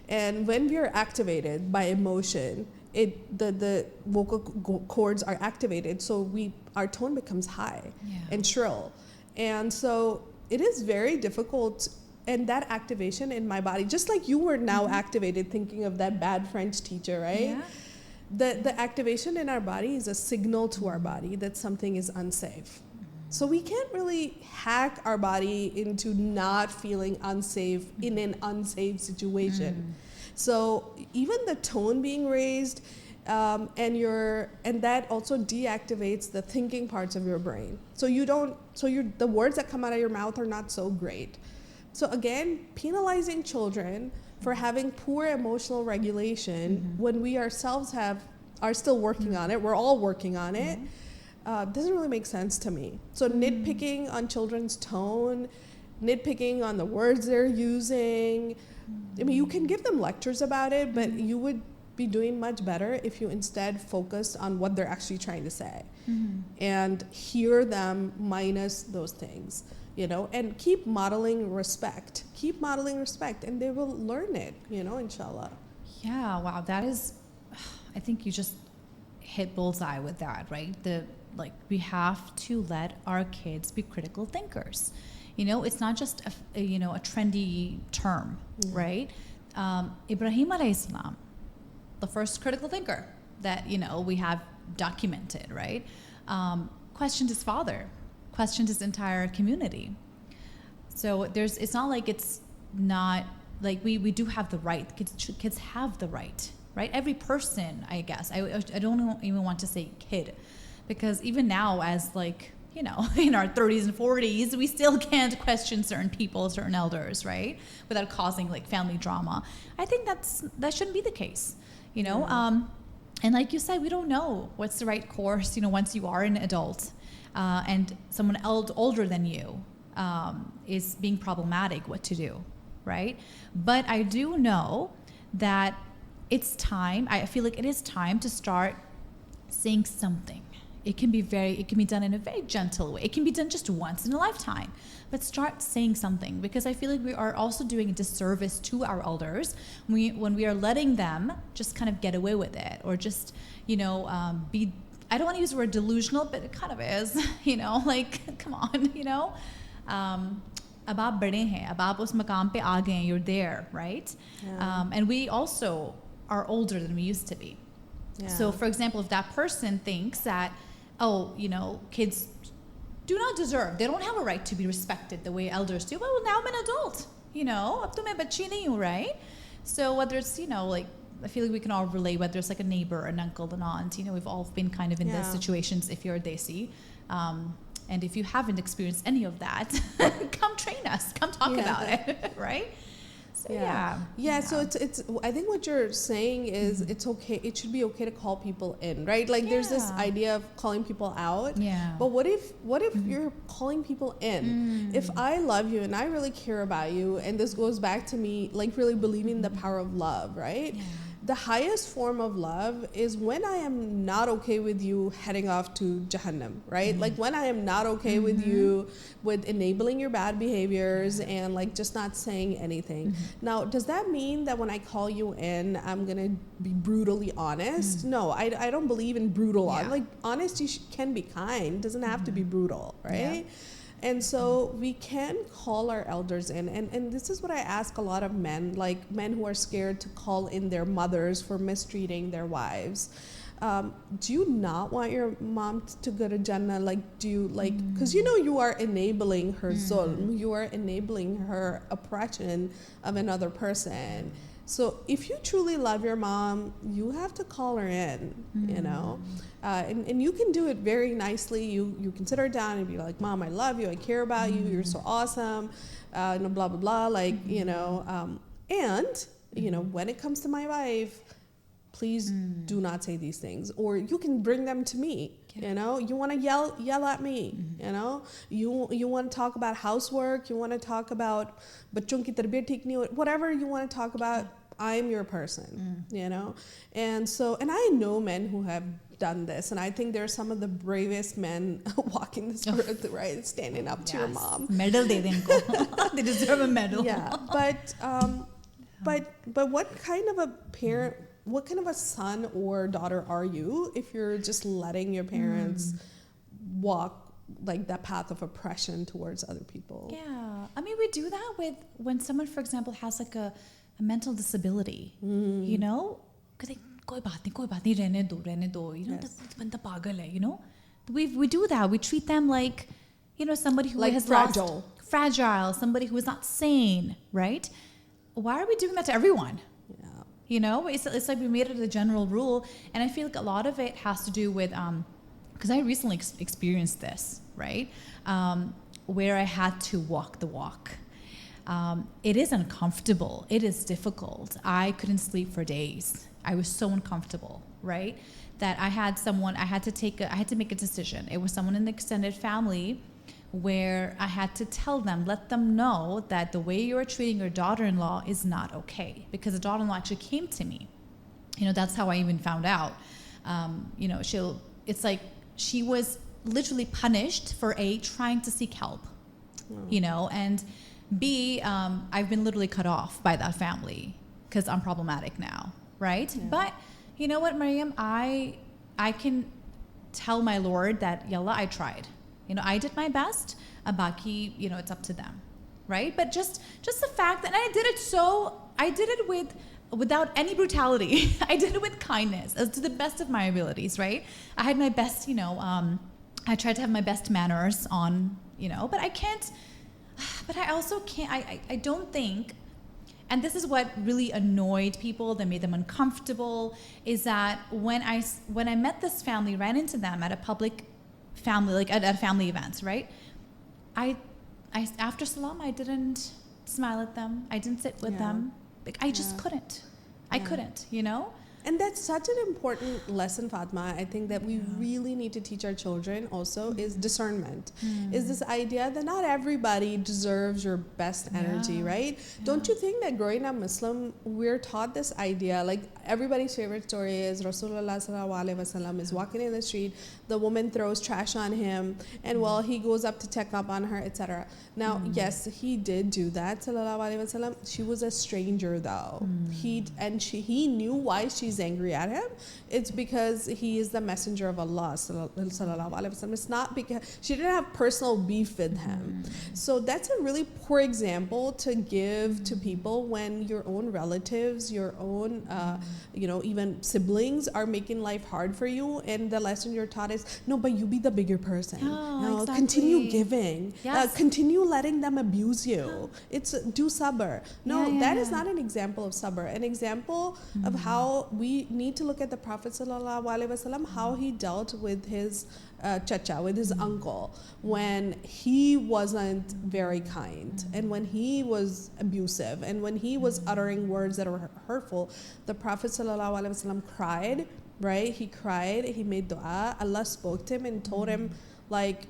and when we are activated by emotion, the vocal cords are activated, so our tone becomes high and shrill. And so it is very difficult, and that activation in my body, just like you were now activated thinking of that bad French teacher, right? The activation in our body is a signal to our body that something is unsafe. So we can't really hack our body into not feeling unsafe in an unsafe situation. So even the tone being raised, and that also deactivates the thinking parts of your brain. So the words that come out of your mouth are not so great. So again, penalizing children for having poor emotional regulation when we ourselves are still working on it, we're all working on it, doesn't really make sense to me. So nitpicking on children's tone, nitpicking on the words they're using, I mean, you can give them lectures about it, but you would be doing much better if you instead focus on what they're actually trying to say and hear them minus those things, and keep modeling respect, and they will learn it, inshallah. Yeah, wow, that is, I think you just hit bullseye with that, right? We have to let our kids be critical thinkers. It's not just a trendy term, right? Ibrahim alayhi salam, the first critical thinker that we have documented, right? Questioned his father, questioned his entire community. So it's not like it's not like we do have the right. Kids have the right, right? Every person, I guess. I don't even want to say kid, because even now, as in our 30s and 40s, we still can't question certain people, certain elders, right? Without causing family drama. I think that shouldn't be the case. And like you said, we don't know what's the right course, once you are an adult and someone older than you is being problematic, what to do, right? But I do know that it's time, I feel like it is time to start saying something. it can be done in a very gentle way. It can be done just once in a lifetime, but start saying something, because I feel like we are also doing a disservice to our elders when we are letting them just kind of get away with it, or just, be, I don't want to use the word delusional, but it kind of is, like, come on, अब आप बड़े हैं, अब आप उस मकाम पे आ गए हैं, you're there, right? Yeah. And we also are older than we used to be. Yeah. So, for example, if that person thinks that, kids do not deserve, they don't have a right to be respected the way elders do. Well, now I'm an adult, ab to main bachchi nahi hu, right? So whether it's, like, I feel like we can all relate, whether it's like a neighbor, an uncle, an aunt, we've all been kind of in those situations if you're a desi. And if you haven't experienced any of that, come train us, come talk about it, right? So, yeah. So it's. I think what you're saying is it's okay. It should be okay to call people in, right? Like there's this idea of calling people out. Yeah. But what if you're calling people in? If I love you and I really care about you, and this goes back to me like really believing the power of love, right? Yeah. The highest form of love is when I am not okay with you heading off to Jahannam, right? Like when I am not okay with you, with enabling your bad behaviors and like just not saying anything. Now, does that mean that when I call you in, I'm going to be brutally honest? No, I don't believe in brutal. Like honesty can be kind, doesn't have to be brutal, right? Yeah. And so we can call our elders in, and this is what I ask a lot of men, like men who are scared to call in their mothers for mistreating their wives. Do you not want your mom to go to Jannah? Like, do you like, because you are enabling her zulm, you are enabling her oppression of another person. So if you truly love your mom, you have to call her in, and you can do it very nicely. You can sit her down and be like, Mom, I love you. I care about you. You're so awesome. Blah, blah, blah. Like, and, when it comes to my wife, please do not say these things. Or you can bring them to me. You want to yell at me. You want to talk about housework. You want to talk about bachon ki tarbiyat theek nahi ho, whatever you want to talk about. I'm your person, and so, and I know men who have done this, and I think they're some of the bravest men walking this earth, right? Standing up to your mom. Medal de denko. They deserve a medal. Yeah, but what kind of a parent? What kind of a son or daughter are you if you're just letting your parents walk like that path of oppression towards other people? Yeah, I mean, we do that with when someone, for example, has like a mental disability. Because koi baat nahi, rehne do. Banda pagal hai. We do that. We treat them like somebody who like has fragile, somebody who is not sane, right? Why are we doing that to everyone? It's like we made it a general rule, and I feel like a lot of it has to do with because I recently experienced this, right? Where I had to walk the walk. It is uncomfortable. It is difficult. I couldn't sleep for days. I was so uncomfortable, right? That I had to make a decision. It was someone in the extended family where I had to let them know that the way you are treating your daughter-in-law is not okay, because the daughter-in-law actually came to me. That's how I even found out. It's like she was literally punished for A, trying to seek help, and B, I've been literally cut off by that family because I'm problematic now, right? Yeah. But you know what, Maryam, I can tell my Lord that, Yalla, I tried. I did my best. Baki, it's up to them, right? But just the fact that I did it without any brutality. I did it with kindness, as to the best of my abilities, right? I had my best, I tried to have my best manners on, but I can't. But I also can't. I don't think. And this is what really annoyed people, that made them uncomfortable, is that when I met this family, ran into them at a public family, like at a family event, right? I after salam, I didn't smile at them. I didn't sit with them. Like, I just couldn't. I couldn't, And that's such an important lesson, Fatma. I think that we really need to teach our children also is discernment. Is this idea that not everybody deserves your best energy, right? Don't you think that growing up Muslim, we're taught this idea, like everybody's favorite story is Rasulullah sallallahu alaihi wasallam is walking in the street, the woman throws trash on him, and well, he goes up to check up on her, etc. Now, yes, he did do that, sallallahu alaihi wasallam. She was a stranger though. He knew why she's angry at him. It's because he is the messenger of Allah, sallallahu alaihi wasallam. It's not because she didn't have personal beef with him. So that's a really poor example to give to people when your own relatives, your own, even siblings are making life hard for you, and the lesson you're taught is no, but you be the bigger person. Exactly. Continue giving. Yes. Continue letting them abuse you. It's do sabr. No, that is not an example of sabr. An example of how we need to look at the Prophet sallallahu alaihi wasallam, how he dealt with his chacha, with his uncle, when he wasn't very kind and when he was abusive and when he was uttering words that were hurtful. The Prophet sallallahu alaihi wasallam cried, right? He cried, he made dua. Allah spoke to him and told him, what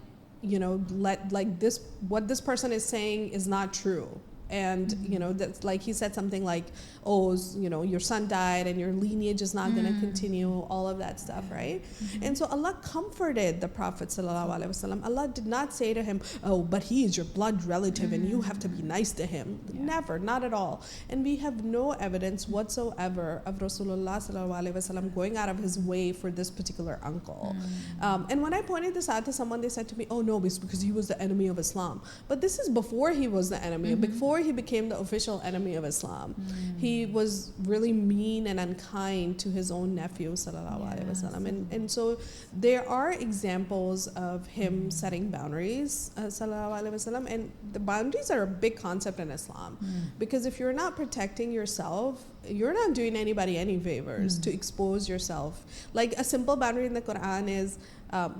this person is saying is not true. And that's like he said something like, your son died and your lineage is not going to continue, all of that stuff, right? And so Allah comforted the Prophet sallallahu alaihi wasallam. Allah did not say to him, oh, but he is your blood relative and you have to be nice to him. Never, not at all. And we have no evidence whatsoever of Rasulullah sallallahu alaihi wasallam going out of his way for this particular uncle. And when I pointed this out to someone, they said to me, oh no, it's because he was the enemy of Islam. But this is before he was the enemy, before he became the official enemy of Islam. He was really mean and unkind to his own nephew, sallallahu alaihi wasallam. And so there are examples of him setting boundaries, sallallahu alaihi wasallam. And the boundaries are a big concept in Islam, because if you're not protecting yourself, you're not doing anybody any favors to expose yourself. Like a simple boundary in the Quran is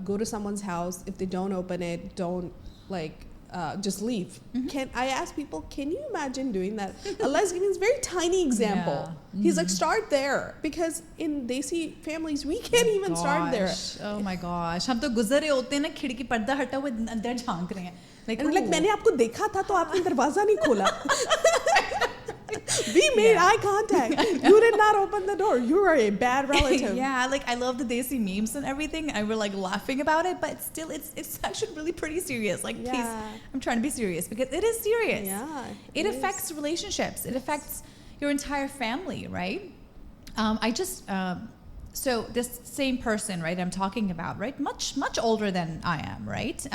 go to someone's house. If they don't open it, don't just leave. I ask people, can you imagine doing that? Allah is giving this very tiny example. He's like, start there, because in desi families we can't even start there. Oh my gosh, हम तो गुजर रहे होते हैं ना, खिड़की पर्दा हटा हुआ अंदर झांक रहे हैं. Like मैंने आपको देखा था तो आपने दरवाजा नहीं खोला. We made eye contact. You did not open the door. You are a bad relative. I love the desi memes and everything. I were laughing about it, but still, it's actually really pretty serious. Please, I'm trying to be serious because it is serious. Yeah, it affects relationships. It affects your entire family, right? So this same person, right, I'm talking about, right, much older than I am, right?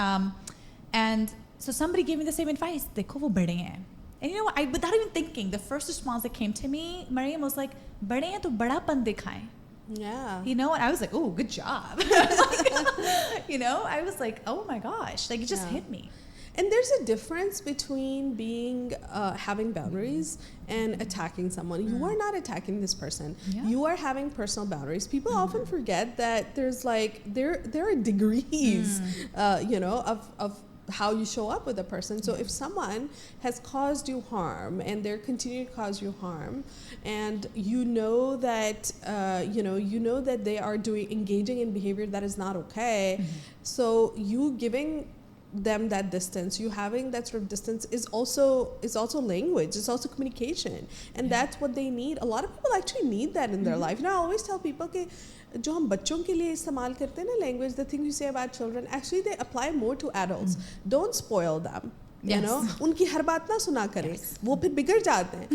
And so somebody gave me the same advice. Dekho wo bade hain. And you know what, without even thinking, the first response that came to me, Maryam, was like, bade hain to badapan dikhaye. Yeah. You know, and I was like, oh, good job. I was like, oh my gosh, it just hit me. And there's a difference between being having boundaries and attacking someone. You are not attacking this person. You are having personal boundaries. People often forget that there's there are degrees, of how you show up with a person. So if someone has caused you harm and they're continuing to cause you harm, and you know that that they are engaging in behavior that is not okay, so you giving them that distance, you having that sort of distance is also language, it's also communication, and that's what they need. A lot of people actually need that in their life. I always tell people कि जो हम बच्चों के लिए इस्तेमाल करते हैं ना language, the thing you say about children, actually they apply more to adults. Don't spoil them. उनकी हर बात ना सुना करें, वो फिर बिगड़ जाते हैं.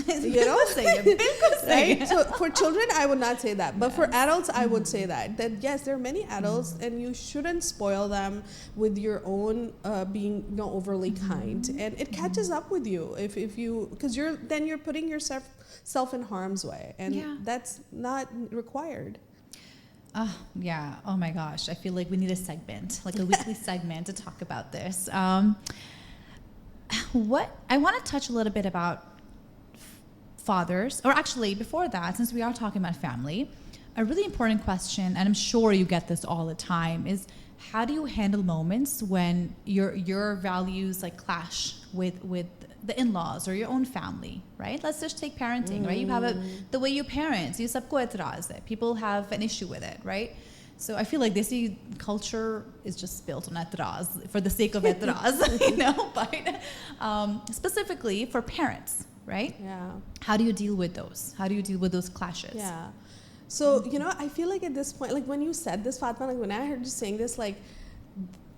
Right? So for children I would not say that, but for adults I would say that yes, there are many adults and you shouldn't spoil them with your own being overly kind, and it catches up with you if you, because you're putting yourself in harm's way, and that's not required. Oh my gosh, I feel like we need a segment, a weekly segment to talk about this. What I want to touch a little bit about fathers, or actually before that, since we are talking about family, A really important question, and I'm sure you get this all the time, is how do you handle moments when your values like clash with the in-laws or your own family, right? Let's just take parenting, right? You have the way you parent, you sabko etraz hai. People have an issue with it, right? So I feel like desi culture is just built on etraz for the sake of etraz, but specifically for parents, right? Yeah. How do you deal with those? How do you deal with those clashes? Yeah. So, I feel like at this point, like when you said this, Fatima, like when I heard you saying this, like,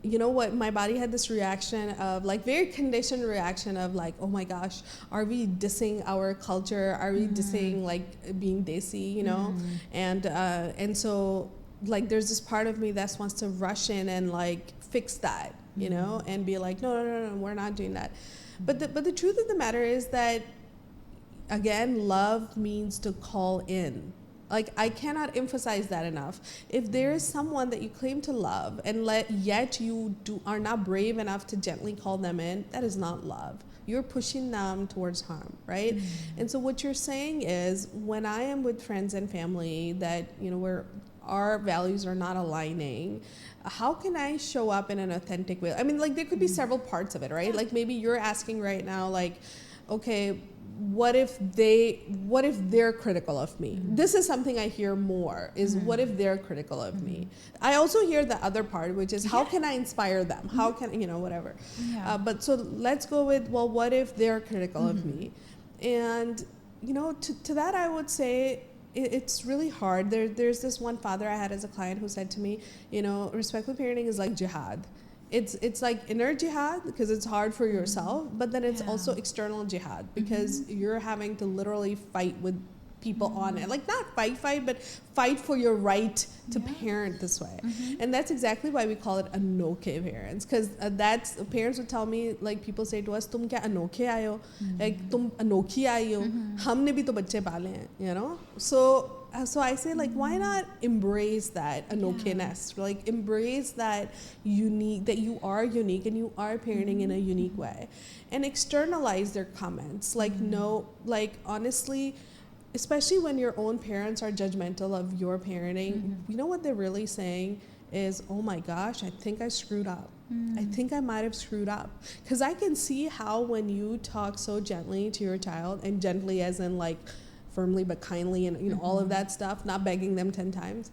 you know what, my body had this reaction of like very conditioned reaction of like, oh my gosh, are we dissing our culture? Are we dissing like being desi, And so like there's this part of me that wants to rush in and like fix that, and be like, no, we're not doing that. But the truth of the matter is that, again, love means to call in. Like, I cannot emphasize that enough. If there is someone that you claim to love and yet you are not brave enough to gently call them in, that is not love. You're pushing them towards harm, right? And so what you're saying is, when I am with friends and family that, where our values are not aligning, how can I show up in an authentic way? I mean, like, there could be several parts of it, right? Like, maybe you're asking right now, like, okay, what if they're critical of me? This is something I hear more, is what if they're critical of me? I also hear the other part, which is how can I inspire them? How can, whatever. Yeah. But so let's go with, well, what if they're critical of me? And, to that I would say, it's really hard. There's this one father I had as a client who said to me, respectful parenting is like jihad. It's like inner jihad because it's hard for yourself, but then it's also external jihad because you're having to literally fight with people on it. Like, not fight, but fight for your right to parent this way. And that's exactly why we call it anokhay parents, because that's, parents would tell me, like, people say to us, tum kya anokhe aayo? Like, tum anokhi aayi ho? Humne bhi to bacche paale hain, So I say, like, why not embrace that anokhayness? Like, embrace that that you are unique and you are parenting in a unique way, and externalize their comments. Like, no, like, honestly, especially when your own parents are judgmental of your parenting, you know what they're really saying is, oh my gosh, I think I screwed up. I think I might have screwed up. Because I can see how when you talk so gently to your child, and gently as in like firmly but kindly and all of that stuff, not begging them 10 times,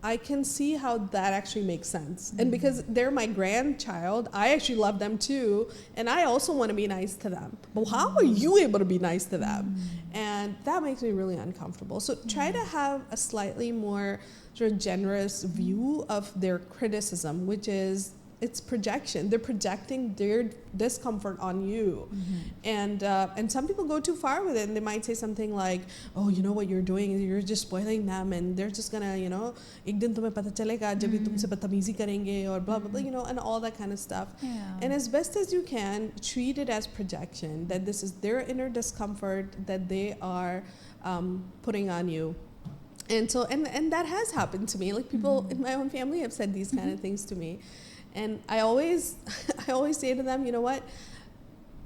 I can see how that actually makes sense. And because they're my grandchild, I actually love them too, and I also want to be nice to them. But how are you able to be nice to them? And that makes me really uncomfortable. So try to have a slightly more sort of generous view of their criticism, which is, it's projection. They're projecting their discomfort on you. And some people go too far with it, and they might say something like, oh, you know what you're doing is you're just spoiling them, and they're just gonna, ek din tumhe pata chalega jab ye tumse badtameezi karenge, or blah blah blah, and all that kind of stuff. And as best as you can, treat it as projection, that this is their inner discomfort that they are putting on you. And so and that has happened to me. Like, people in my own family have said these kind of things to me. And I always say to them, you know what?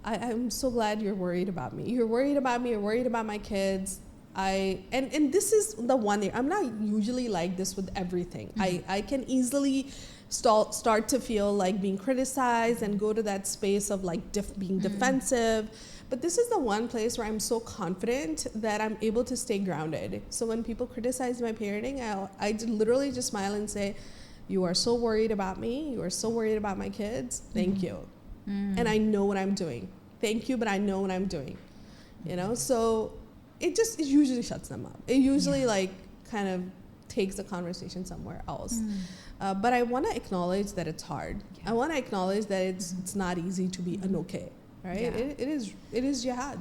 I'm so glad you're worried about me. You're worried about me. You're worried about my kids. And this is the one thing. I'm not usually like this with everything. I can easily start to feel like being criticized and go to that space of like being defensive. But this is the one place where I'm so confident that I'm able to stay grounded. So when people criticize my parenting, I literally just smile and say, you are so worried about me. You are so worried about my kids. Thank you. And I know what I'm doing. Thank you, but I know what I'm doing. So it usually shuts them up. It usually like kind of takes the conversation somewhere else. But I want to acknowledge that it's hard. I want to acknowledge that it's not easy to be anokhay, right? It is jihad.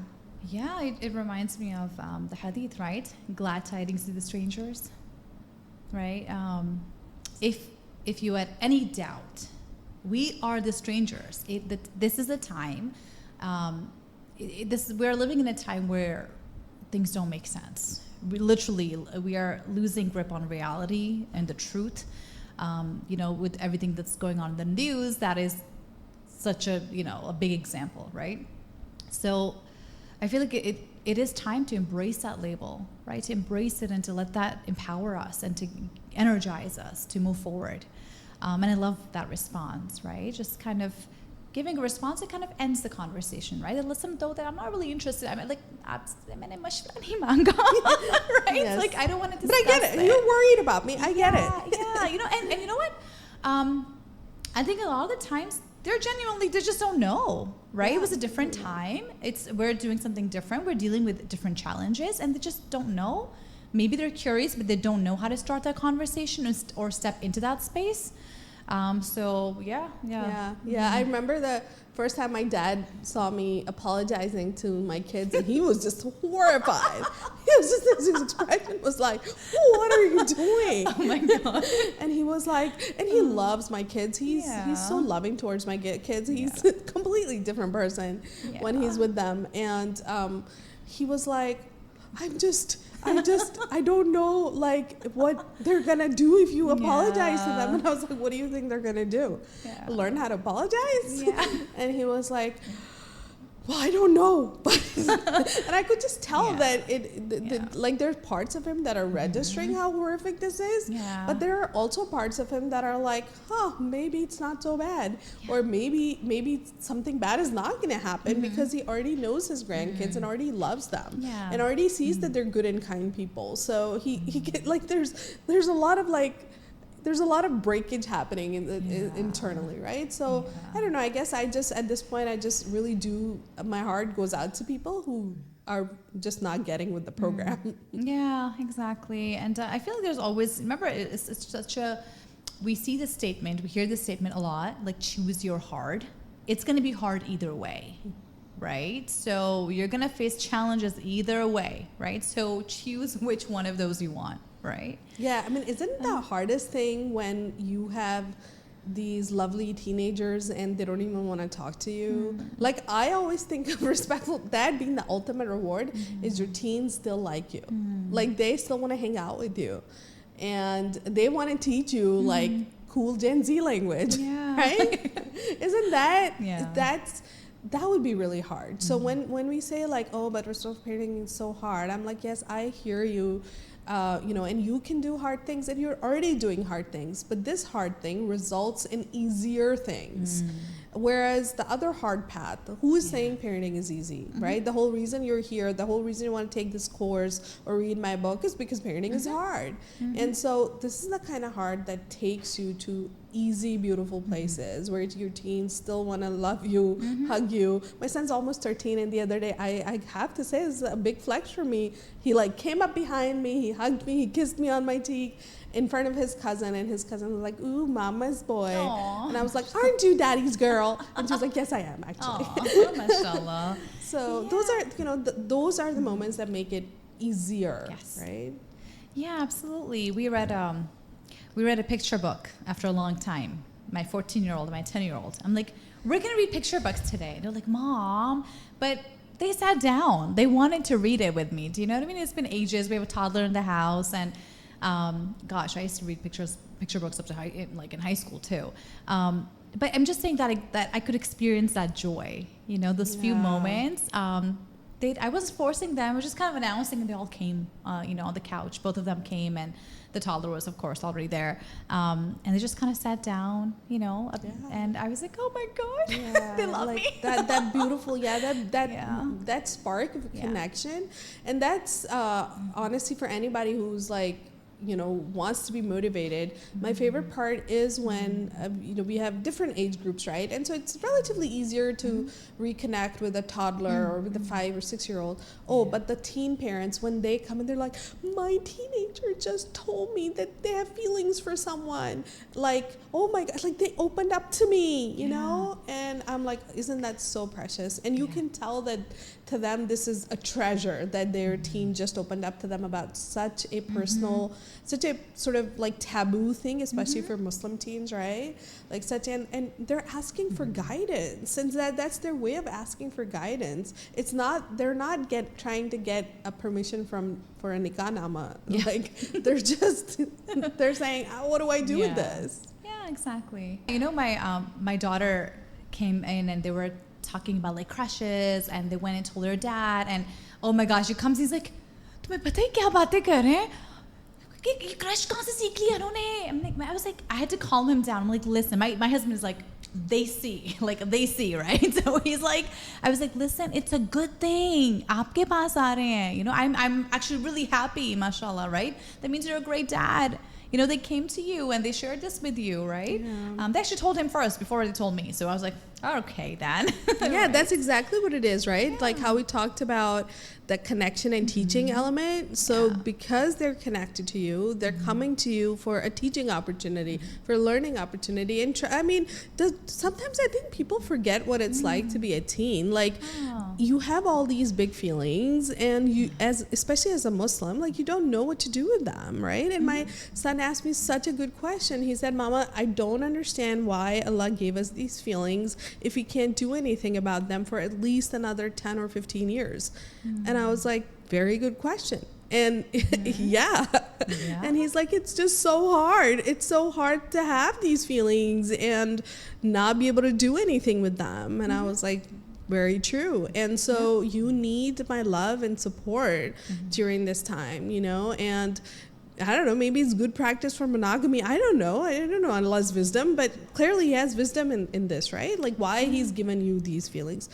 Yeah, it reminds me of the hadith, right? Glad tidings to the strangers, right? If you had any doubt, we are the strangers. This is a time. We're living in a time where things don't make sense. We are losing grip on reality and the truth. With everything that's going on in the news, that is such a big example, right? So I feel like it is time to embrace that label, right? To embrace it and to let that empower us and to energize us to move forward. And I love that response, right? Just kind of giving a response that kind of ends the conversation, right? It lets them know that I'm not really interested. I'm like, right? Yes. Like, I don't want to discuss But I get it. You're worried about me. I get it. Yeah, you know, and you know what? I think a lot of the times they just don't know, right? It was a different time. We're doing something different. We're dealing with different challenges, and they just don't know. Maybe they're curious, but they don't know how to start that conversation or step into that space. So yeah. I remember the first time my dad saw me apologizing to my kids, and he was just horrified. His expression was like, "What are you doing?" Oh my God. And he was like, and he loves my kids. He's so loving towards my kids. He's a completely different person when he's with them. And he was like, I don't know, like, what they're gonna do if you apologize to them. And I was like, what do you think they're gonna do? Learn how to apologize? And he was like, well, I don't know. And I could just tell that like, there's parts of him that are registering how horrific this is, but there are also parts of him that are like, maybe it's not so bad, or maybe something bad is not going to happen because he already knows his grandkids and already loves them and already sees that they're good and kind people. So he like, there's a lot of there's a lot of breakage happening internally, right? So I don't know, I guess at this point, I just really do, my heart goes out to people who are just not getting with the program. Yeah, exactly. And I feel like there's always, remember, it's such a, we see this statement, we hear this statement a lot, like, choose your hard. It's going to be hard either way, right? So you're going to face challenges either way, right? So choose which one of those you want. Right? Yeah, I mean, isn't the hardest thing when you have these lovely teenagers and they don't even want to talk to you? Like, I always think of respectful, that being the ultimate reward is your teens still like you. Like, they still want to hang out with you. And they want to teach you, like, cool Gen Z language, right? Isn't that, that would be really hard. So when we say, like, oh, but restorative parenting is so hard, I'm like, yes, I hear you. And you can do hard things, and you're already doing hard things, but this hard thing results in easier things. Whereas the other hard path, who is saying parenting is easy, right? The whole reason you're here, the whole reason you want to take this course or read my book is because parenting is hard. And so this is the kind of hard that takes you to easy, beautiful places where your teens still want to love you, hug you. My son's almost 13, and the other day, I have to say, it's a big flex for me. He, like, came up behind me, he hugged me, he kissed me on my cheek in front of his cousin, and his cousin was like, ooh, mama's boy. Aww. And I was like, aren't you daddy's girl? And she was like, yes, I am, actually. Aww, mashallah. So those are, those are the moments that make it easier, right? Yeah, absolutely. We read a picture book after a long time. My 14-year-old and my 10-year-old. I'm like, we're going to read picture books today. And they're like, Mom, but they sat down. They wanted to read it with me. Do you know what I mean? It's been ages. We have a toddler in the house, and gosh, I used to read picture books up to in high school too. But I'm just saying that I could experience that joy. Those few moments. I was forcing them. I was just kind of announcing, and they all came. On the couch. Both of them came, and the toddler was, of course, already there. And they just kind of sat down. And I was like, oh my God, they love me. That beautiful, that spark of connection, and that's honestly, for anybody who's like, wants to be motivated. My favorite part is when, we have different age groups, right? And so it's relatively easier to reconnect with a toddler or with a 5 or 6 year old. Oh, but the teen parents, when they come and they're like, my teenager just told me that they have feelings for someone. Like, oh my God, like, they opened up to me, you know? And I'm like, isn't that so precious? And you can tell that to them, this is a treasure that their teen just opened up to them about such a personal, such a sort of like taboo thing, especially for Muslim teens, right? Like and they're asking for guidance, and that's their way of asking for guidance. It's not, they're not trying to get a permission for a nikah nama. Like, they're just, they're saying, what do I do with this? Yeah, exactly. My daughter came in, and they were talking about like crushes, and they went and told their dad, and oh my gosh, he comes, he's like, तुम्हें पता है क्या बातें कर रहे हैं? ये crush कहाँ से सीख लिया उन्होंने? I was like, I had to calm him down. I'm like, listen, my husband is like, they see, right? So he's like, I was like, listen, it's a good thing. आपके पास आ रहे हैं. You know, I'm actually really happy, mashallah, right? That means you're a great dad. You know, they came to you and they shared this with you, right? Yeah. They actually told him first before they told me. So I was like, okay, then. Yeah, Right. that's exactly what it is, right? Yeah. Like how we talked about the connection and teaching element. So because they're connected to you, they're coming to you for a teaching opportunity, for a learning opportunity. And sometimes I think people forget what it's like to be a teen. Like you have all these big feelings, and you, especially as a Muslim, like you don't know what to do with them, right? And my son asked me such a good question. He said, Mama, I don't understand why Allah gave us these feelings if we can't do anything about them for at least another 10 or 15 years. And I was like, very good question. And yeah. And he's like, it's just so hard. It's so hard to have these feelings and not be able to do anything with them. And I was like, very true. And so you need my love and support during this time, you know, and I don't know, maybe it's good practice for monogamy. I don't know Allah's wisdom, but clearly he has wisdom in this, right? Like why he's given you these feelings.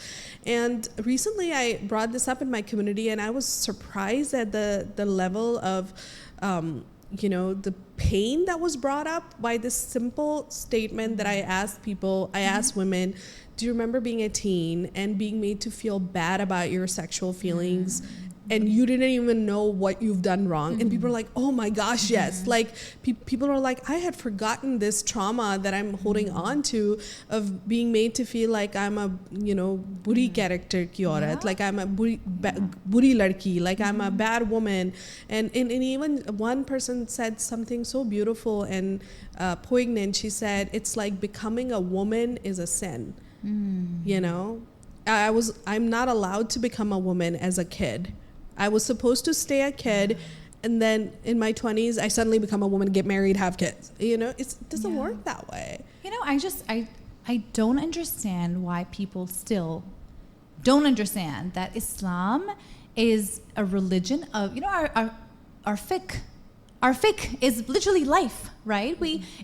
And recently I brought this up in my community, and I was surprised at the level of, you know, the pain that was brought up by this simple statement that I asked people, I asked women, do you remember being a teen and being made to feel bad about your sexual feelings? And you didn't even know what you've done wrong. And people are like, oh my gosh, yes. Like people are like, I had forgotten this trauma that I'm holding on to of being made to feel like I'm a, you know, buri character ki aurat, like I'm a buri ladki, like I'm a bad woman. And even one person said something so beautiful and poignant. She said, it's like becoming a woman is a sin, you know? I'm not allowed to become a woman as a kid. I was supposed to stay a kid, and then in my 20s, I suddenly become a woman, get married, have kids. You know, it doesn't work that way. You know, I don't understand why people still don't understand that Islam is a religion of, you know, our fiqh. Our fiqh is literally life, right?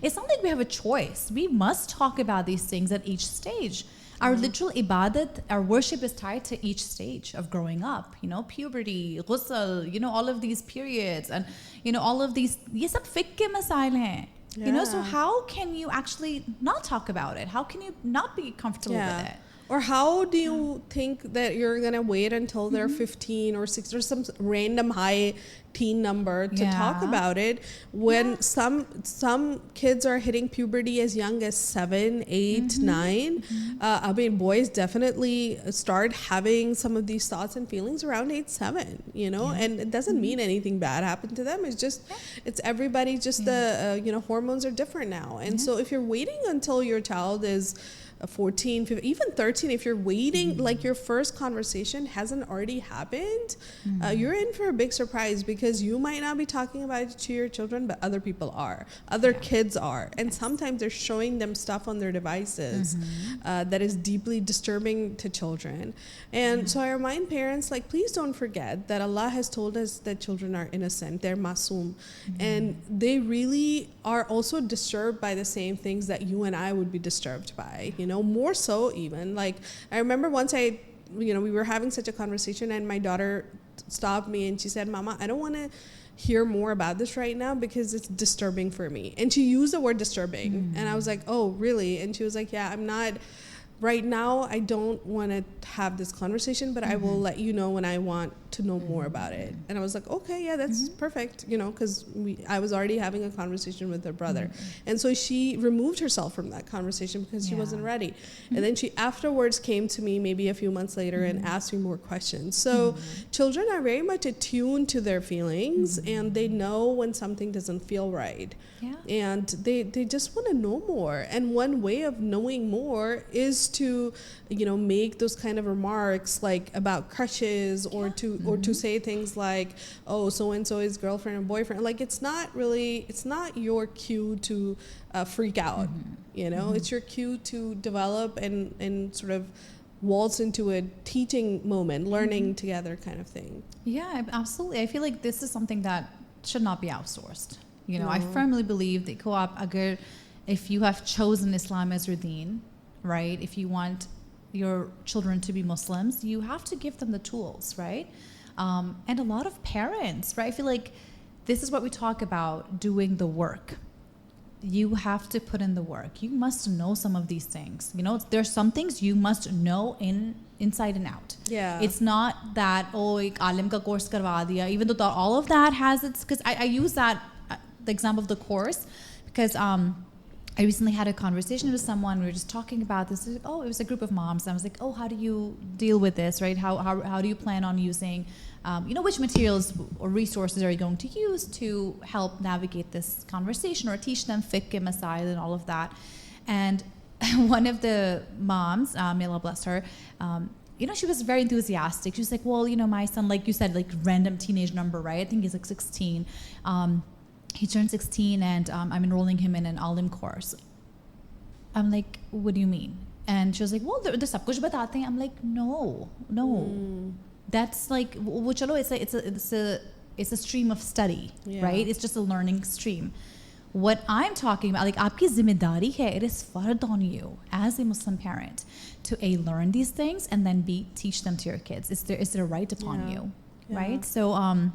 It's not like we have a choice. We must talk about these things at each stage. Our literal ibadat, our worship is tied to each stage of growing up. You know, puberty, ghusl, you know, all of these periods, and you know, all of these. ये सब fiqh के मसाइल हैं. You know, so how can you actually not talk about it? How can you not be comfortable with it? Or how do you think that you're going to wait until they're 15 or 16 or some random high teen number to talk about it when some kids are hitting puberty as young as 7, 8, 9? I mean, boys definitely start having some of these thoughts and feelings around age 7, you know, and it doesn't mean anything bad happened to them. It's just, it's everybody, just the, you know, hormones are different now. And so if you're waiting until your child is 14, 15, even 13, if you're waiting, like your first conversation hasn't already happened, you're in for a big surprise, because you might not be talking about it to your children, but other people are. Other kids are. And sometimes they're showing them stuff on their devices that is deeply disturbing to children. And so I remind parents, like, please don't forget that Allah has told us that children are innocent. They're masoom. And they really are also disturbed by the same things that you and I would be disturbed by, you know, more so even. Like, I remember once we were having such a conversation, and my daughter stopped me and she said, Mama, I don't want to hear more about this right now because it's disturbing for me. And she used the word disturbing. And I was like, oh, really? And she was like, yeah, I'm not... Right now, I don't want to have this conversation, but I will let you know when I want to know more about it. And I was like, okay, yeah, that's perfect, you know, because I was already having a conversation with her brother. And so she removed herself from that conversation because she wasn't ready. And then she afterwards came to me maybe a few months later and asked me more questions. So children are very much attuned to their feelings, and they know when something doesn't feel right. And they just want to know more. And one way of knowing more is to, you know, make those kind of remarks like about crushes, or to say things like, oh, so and so is girlfriend and boyfriend. Like, it's not your cue to freak out. You know, it's your cue to develop and sort of waltz into a teaching moment, learning together kind of thing. Yeah, absolutely. I feel like this is something that should not be outsourced. I firmly believe that agar, if you have chosen Islam as your deen, right? If you want your children to be Muslims, you have to give them the tools, right? And a lot of parents, right? I feel like this is what we talk about, doing the work. You have to put in the work. You must know some of these things. There's some things you must know inside and out. Yeah. It's not that, ek alim ka course karwa diya, even though all of that has its, because I use that, the example of the course, because I recently had a conversation with someone. We were just talking about this. It was a group of moms. And I was like, how do you deal with this, right? How do you plan on using, which materials or resources are you going to use to help navigate this conversation or teach them fiqh, masail, and all of that? And one of the moms, may Allah bless her, she was very enthusiastic. She was like, well, my son, like you said, like random teenage number, right? I think he's like 16. He turned 16 and I'm enrolling him in an alim course. I'm like, what do you mean? And she was like, well, they're sab kuch batate hain. I'm like, no. That's like, well, chalo, it's a stream of study, right? It's just a learning stream. What I'm talking about, like, aapki zimmedari hai, it is fard on you as a Muslim parent to learn these things and then teach them to your kids. Is there a right upon you, right? So,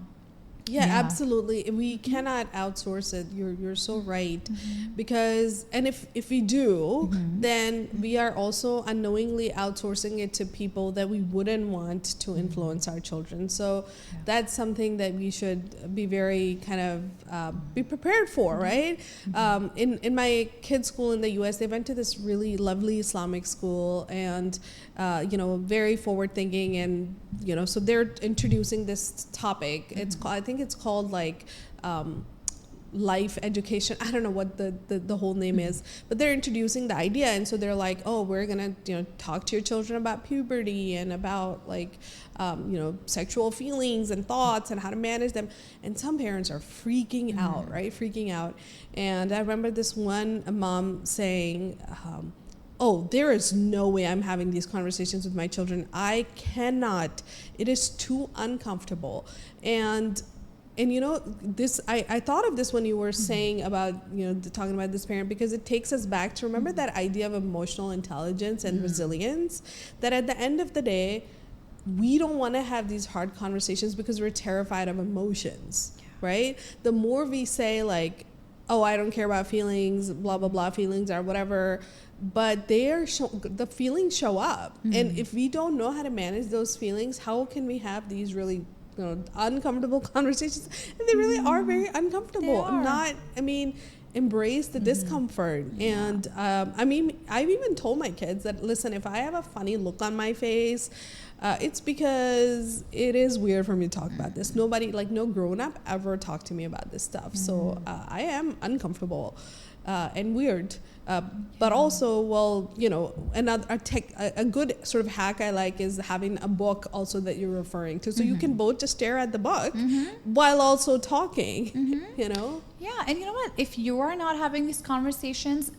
yeah, absolutely. We cannot outsource it. You're so right. Because, and if we do, then we are also unknowingly outsourcing it to people that we wouldn't want to influence our children. So that's something that we should be very kind of be prepared for, right? In my kids' school in the US, they went to this really lovely Islamic school and, very forward thinking, and, so they're introducing this topic. It's called, I think it's called like life education. I don't know what the whole name is, but they're introducing the idea, and so they're like, we're gonna talk to your children about puberty and about like sexual feelings and thoughts and how to manage them. And some parents are freaking out, right? Freaking out. And I remember this one mom saying, there is no way I'm having these conversations with my children. I cannot. It is too uncomfortable. And this, I thought of this when you were saying about, talking about this parent, because it takes us back to remember that idea of emotional intelligence and resilience, that at the end of the day, we don't want to have these hard conversations because we're terrified of emotions, right? The more we say like, I don't care about feelings, blah, blah, blah, feelings or whatever, but the feelings show up. And if we don't know how to manage those feelings, how can we have these really uncomfortable conversations? And they really are very uncomfortable. Embrace the discomfort. And I've even told my kids that, listen, if I have a funny look on my face, it's because it is weird for me to talk about this. Nobody, like no grown-up ever talked to me about this stuff. So I am uncomfortable and weird. But also, a good sort of hack I like is having a book also that you're referring to. So you can both just stare at the book while also talking, Yeah, and you know what? If you are not having these conversations,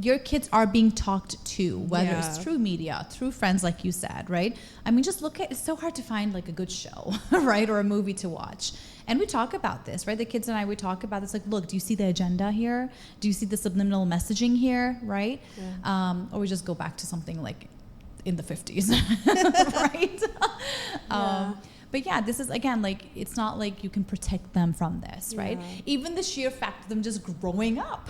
your kids are being talked to, whether it's through media, through friends, like you said, right? I mean, just look at, it's so hard to find like a good show, right? Or a movie to watch. And we talk about this, right? The kids and I, we talk about this, like, look, do you see the agenda here? Do you see the subliminal messaging here, right? Or we just go back to something like in the 50s, right? But yeah, this is, again, like, it's not like you can protect them from this, right? Even the sheer fact of them just growing up.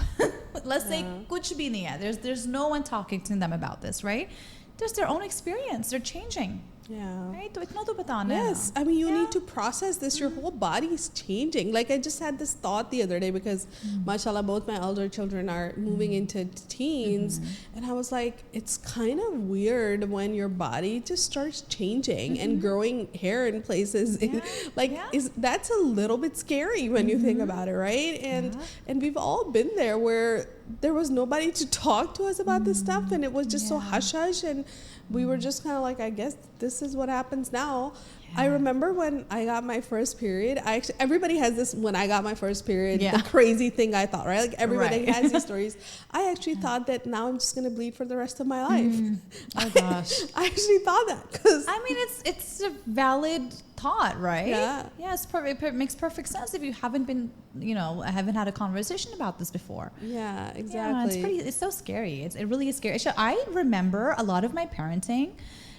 Let's say, kuch bhi nahi hai. There's no one talking to them about this, right? There's their own experience. They're changing. Right? To itna to batana hai. Yes. I mean, you need to process this. Your whole body is changing. Like, I just had this thought the other day because, mashallah, both my elder children are moving into teens. And I was like, it's kind of weird when your body just starts changing and growing hair in places. That's a little bit scary when you think about it, right? And we've all been there where there was nobody to talk to us about this stuff, and it was just so hush-hush, and we were just kind of like, I guess this is what happens now. I remember when I got my first period, everybody has this when I got my first period, Yeah. the crazy thing I thought, right? Like everybody Right. has these stories. I actually thought that now I'm just going to bleed for the rest of my life. Oh gosh. I actually thought that because I mean, it's a valid thought, right? Yeah. Yeah, it makes perfect sense if you haven't been, haven't had a conversation about this before. yeah, Yeah, exactly. it's so scary. It really is scary. So I remember a lot of my parenting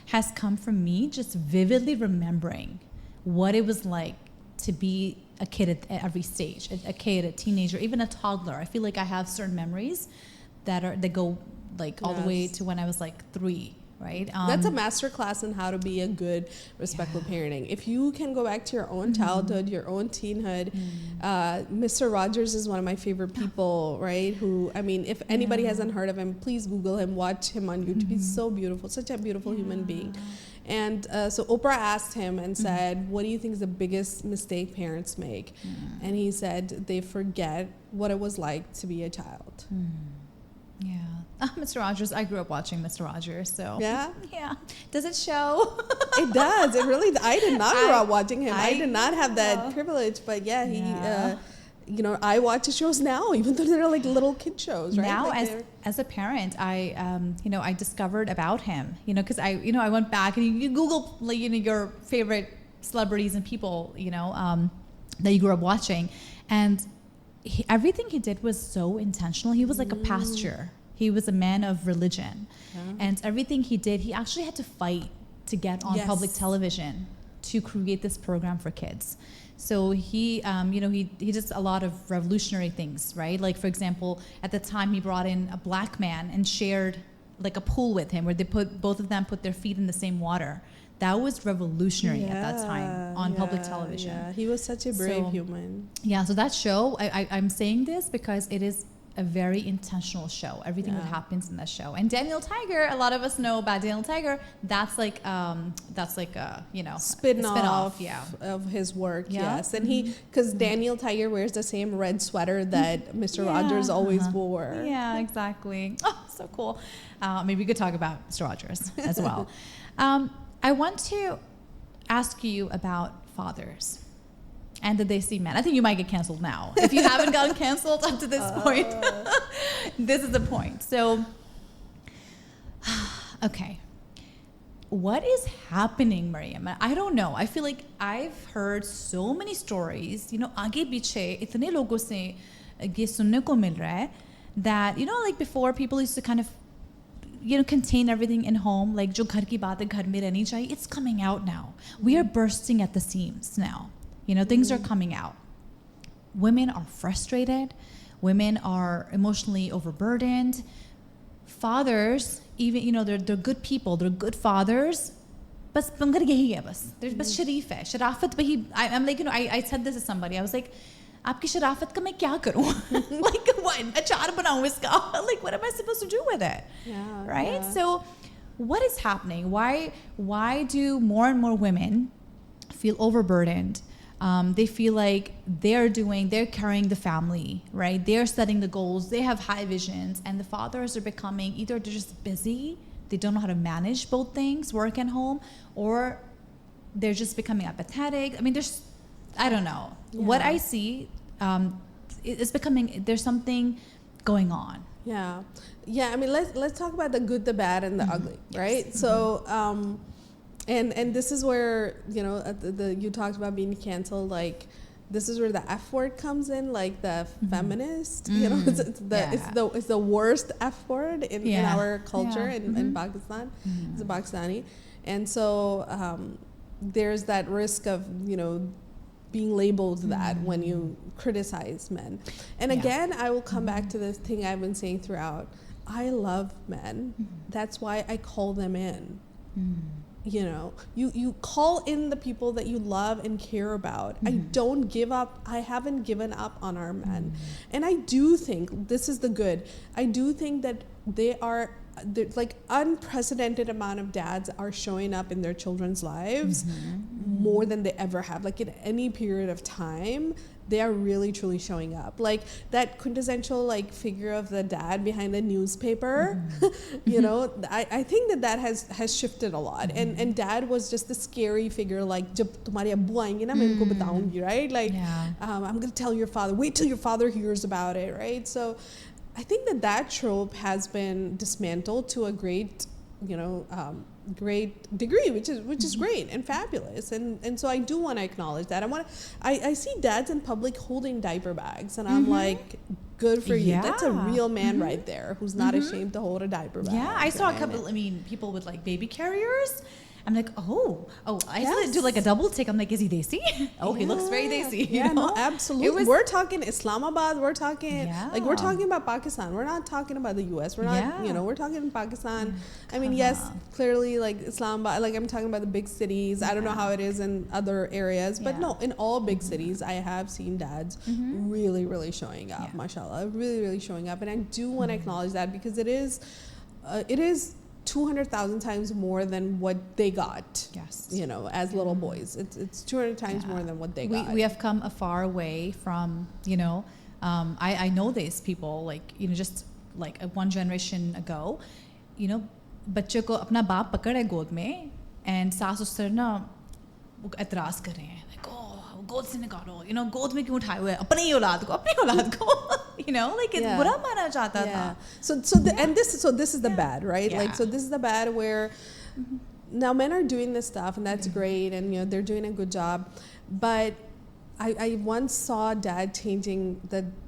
has come from me just vividly remembering what it was like to be a kid at every stage, a kid, a teenager, even a toddler. I feel like I have certain memories that go like all the way Yes. to when I was like 3, right? That's a masterclass in how to be a good, respectful parenting. If you can go back to your own childhood, your own teenhood, Mr. Rogers is one of my favorite people, right? Who, I mean, if anybody hasn't heard of him, please Google him, watch him on YouTube. He's so beautiful, such a beautiful human being. And so Oprah asked him and said, what do you think is the biggest mistake parents make? And he said, they forget what it was like to be a child. Yeah. Mr. Rogers, I grew up watching Mr. Rogers, so. Yeah? Yeah. Does it show? It does. It really. I did not grow up watching him. I did not have that know. privilege. But yeah, he. Yeah. I watch his shows now, even though they're like little kid shows, right? Now, Like as a parent, I discovered about him, because I went back and you Google like, your favorite celebrities and people, that you grew up watching, and everything he did was so intentional. He was like a pastor. He was a man of religion, and everything he did, he actually had to fight to get on public television to create this program for kids. So he did a lot of revolutionary things, right? Like, for example, at the time he brought in a black man and shared like a pool with him where both of them put their feet in the same water. That was revolutionary at that time on public television. Yeah, he was such a brave human. Yeah, so that show, I'm saying this because it is a very intentional show. Everything that happens in that show. And Daniel Tiger, a lot of us know about Daniel Tiger. That's like a Spin-off yeah. of his work, Yeah. yes. And because Daniel Tiger wears the same red sweater that Mr. Rogers always wore. Yeah, exactly. Oh, so cool. Maybe we could talk about Mr. Rogers as well. I want to ask you about fathers and the desi men. I think you might get canceled now. If you haven't gotten canceled up to this point, this is the point. So, okay. What is happening, Maryam? I don't know. I feel like I've heard so many stories, आगे पीछे इतने लोगों से ये सुनने को मिल रहा है that, like before people used to kind of, contain everything in home, like जो घर की बात है घर में रहनी चाहिए, it's coming out now. We are bursting at the seams now. Things are coming out. Women are frustrated. Women are emotionally overburdened. Fathers, even, they're good people. They're good fathers. बस पंगर यही है बस. They're बस शरीफ है. शराफत पे ही, I'm like, I said this to somebody. I was like, आपकी शराफत का मैं क्या करूँ? Like, what? अचार बनाऊँ इसका? Like, what am I supposed to do with it? Yeah, right? yeah. So, what is happening? Why do more and more women feel overburdened? They feel like they're carrying the family, right? They're setting the goals, they have high visions, and the fathers are becoming, either they're just busy, they don't know how to manage both things, work and home, or they're just becoming apathetic. I mean, I don't know. Yeah. What I see is there's something going on. Yeah. I mean, let's talk about the good, the bad, and the ugly, right? Yes. So, and this is where you talked about being canceled. Like, this is where the F word comes in, like the feminist. It's the worst F word in our culture in Pakistan. It's a Pakistani, and so there's that risk of being labeled that when you criticize men. And again, I will come back to this thing I've been saying throughout. I love men. That's why I call them in. You call in the people that you love and care about. I don't give up. I haven't given up on our men. And I do think, this is the good, I do think that like unprecedented amount of dads are showing up in their children's lives more than they ever have. Like in any period of time, they are really truly showing up. Like that quintessential like figure of the dad behind the newspaper, you know, I think that has shifted a lot. And dad was just the scary figure, like jab tumhari abbu aayenge na main unko bataungi, right? Like I'm gonna tell your father, wait till your father hears about it, right? So I think that trope has been dismantled to a great, you know, great degree, which is great and fabulous, and so I do want to acknowledge that. I see dads in public holding diaper bags, and I'm like, good for you. That's a real man right there who's not ashamed to hold a diaper bag. Yeah, I saw a couple. I mean, people with like baby carriers. I'm like, I had to do like a double take. I'm like, is he desi? Oh, he looks very desi. Yeah, you know? no, absolutely. We're talking Islamabad. We're talking like we're talking about Pakistan. We're not talking about the U.S. We're not, you know, we're talking Pakistan. I mean, yes, clearly like Islamabad. Like I'm talking about the big cities. I don't know how it is in other areas, but no, in all big cities, I have seen dads really, really showing up. Mashallah, really, really showing up, and I do want to acknowledge that because it is 200,000 times more than what they got. Yes. You know, as little boys. It's 200 times more than what they got. We have come a far way from, you know, I know these people, like, you know, just like one generation ago, you know, बच्चे को अपना बाप पकड़े गोद में and सास उससे ना एतराज़ कर रहे हैं, like, oh, गोद से निकालो, you know, गोद में क्यों उठाए हुए अपनी औलाद को you know, like it's बुरा माना जाता था. So this is the bad, right? Like, so this is the bad where now men are doing this stuff, and that's great, and you know they're doing a good job, but I once saw dad changing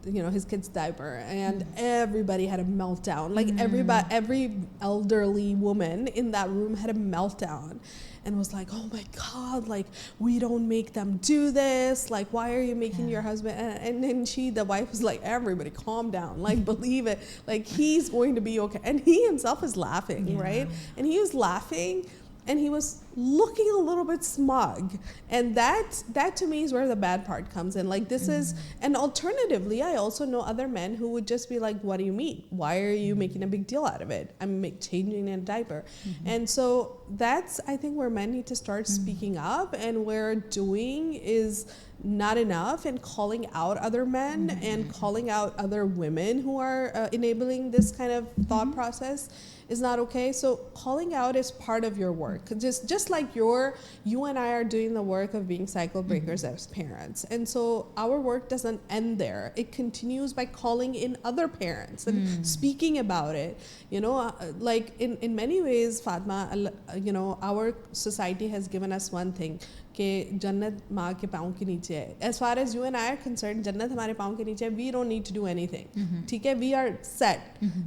his kid's diaper, and everybody had a meltdown. Like every elderly woman in that room had a meltdown. And was like, oh my God, like, we don't make them do this. Like, why are you making your husband? And then the wife was like, everybody calm down. Like, believe it. Like, he's going to be okay. And he himself is laughing, right? And he was laughing, and he was looking a little bit smug. And that to me is where the bad part comes in. Like, this is, and alternatively, I also know other men who would just be like, what do you mean? Why are you making a big deal out of it? I'm changing a diaper. And so that's, I think, where men need to start speaking up, and where doing is not enough, and calling out other men and calling out other women who are enabling this kind of thought process is not okay. So calling out is part of your work. Just like you and I are doing the work of being cycle breakers as parents. And so our work doesn't end there. It continues by calling in other parents and speaking about it. You know, like in many ways, Fatima, you know, our society has given us one thing, कि जन्नत माँ के पाँव के नीचे है. As far as you and I are concerned, जन्नत हमारे पाँव के नीचे है. We don't need to do anything. ठीक है? We are set.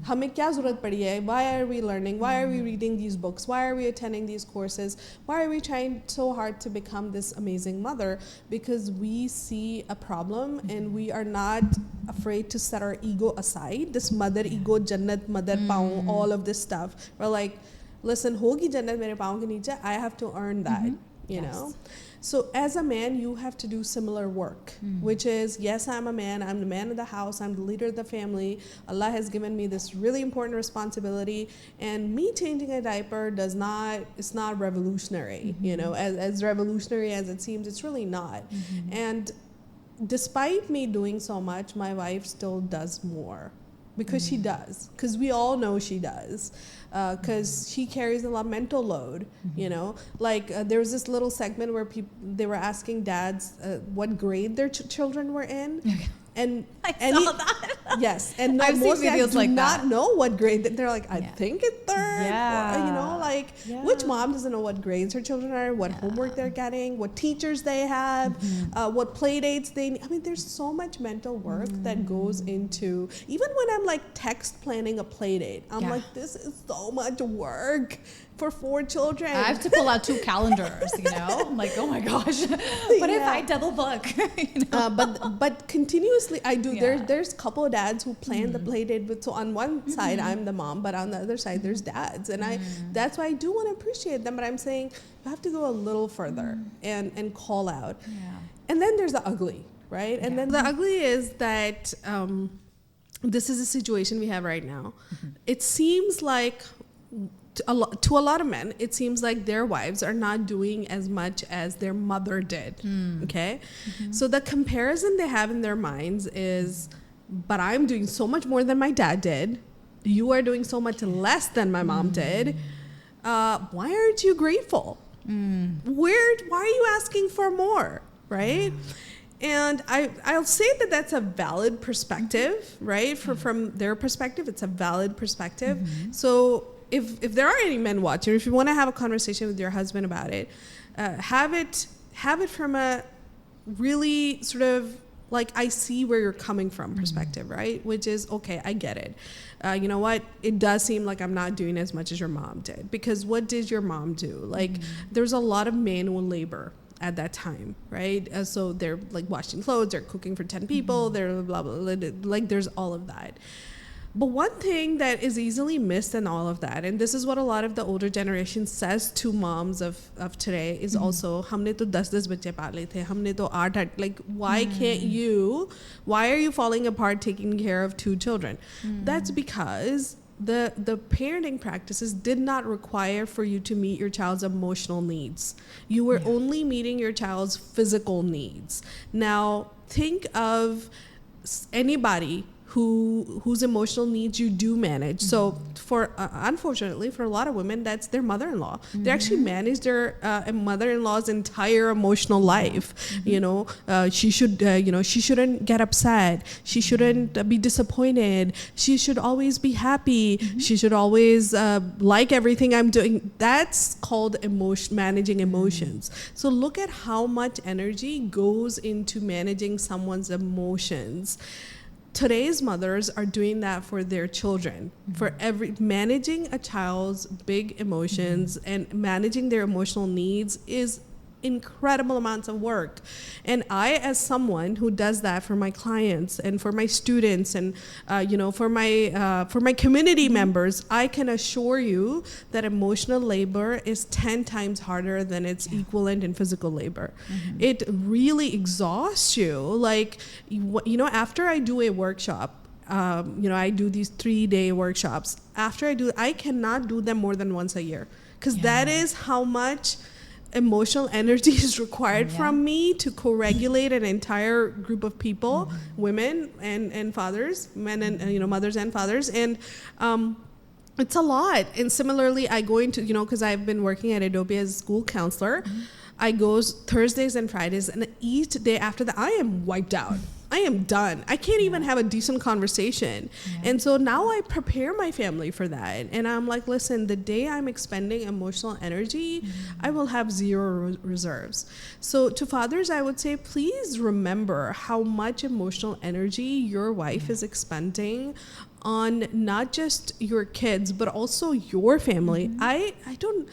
हमें क्या ज़रूरत पड़ी है? Why are we learning? Why are we reading these books? Why are we attending these courses? Why are we trying so hard to become this amazing mother? Because we see a problem, and we are not afraid to set our ego aside. This mother ego, जन्नत, mother पाँव, all of this stuff. We're like, listen, होगी जन्नत मेरे पाँव के नीचे. I have to earn that. You know, so as a man, you have to do similar work, which is, yes, I'm a man. I'm the man of the house. I'm the leader of the family. Allah has given me this really important responsibility, and me changing a diaper it's not revolutionary. You know, as revolutionary as it seems, it's really not. And despite me doing so much, my wife still does more. Because she does. Because we all know she does. Because she carries a lot of mental load, you know. Like, there was this little segment where they were asking dads what grade their children were in. And I saw that. Yes, and I've most seen videos do like not that. know what grade. They're like, I think it's third. Yeah. Or, you know, like, which mom doesn't know what grades her children are, what homework they're getting, what teachers they have, what play dates they need. I mean, there's so much mental work that goes into, even when I'm like text planning a play date, I'm like, this is so much work for 4 children. I have to pull out 2 calendars, you know? I'm like, oh my gosh. What if I double book? You know? But continuously I do. There's a couple of dads who plan the play date with, so on one side I'm the mom, but on the other side there's dads, and that's why I do want to appreciate them, but I'm saying you have to go a little further and call out. And then there's the ugly, right? And then the ugly is that this is a situation we have right now. It seems like to a lot of men, it seems like their wives are not doing as much as their mother did. Okay? So the comparison they have in their minds is, but I'm doing so much more than my dad did. You are doing so much less than my mom did. Why aren't you grateful? Why are you asking for more? Right? And I'll say that that's a valid perspective, right? From their perspective, it's a valid perspective. So if there are any men watching, if you want to have a conversation with your husband about it, have it from a really sort of like, I see where you're coming from perspective, right? Which is, okay, I get it. You know what? It does seem like I'm not doing as much as your mom did, because what did your mom do? Like, there's a lot of manual labor at that time, right? So they're like washing clothes, they're cooking for 10 people, they're blah, blah, blah, like there's all of that. But one thing that is easily missed in all of that, and this is what a lot of the older generation says to moms of today, is also, humne to 10 bache paale the, humne to 8, like, why are you falling apart taking care of 2 children? That's because the parenting practices did not require for you to meet your child's emotional needs. You were only meeting your child's physical needs. Now, think of anybody whose emotional needs you do manage. So for unfortunately for a lot of women, that's their mother-in-law. They actually manage their mother-in-law's entire emotional life. You know, she shouldn't get upset. She shouldn't be disappointed. She should always be happy. She should always like everything I'm doing. That's called managing emotions. So look at how much energy goes into managing someone's emotions. Today's mothers are doing that for their children, for managing a child's big emotions and managing their emotional needs is incredible amounts of work. And I, as someone who does that for my clients and for my students and for my community members, I can assure you that emotional labor is 10 times harder than its equivalent in physical labor. It really exhausts you. Like, after I do a workshop, I do these 3-day workshops. After I cannot do them more than once a year, because that is how much emotional energy is required from me to co-regulate an entire group of people, women and fathers, men and mothers and fathers, and it's a lot. And similarly, I go into because I've been working at Adobe as a school counselor. I go Thursdays and Fridays, and each day after that, I am wiped out. I am done. I can't even have a decent conversation. And so now I prepare my family for that. And I'm like, listen, the day I'm expending emotional energy, I will have zero reserves. So to fathers, I would say, please remember how much emotional energy your wife is expending on not just your kids, but also your family. I don't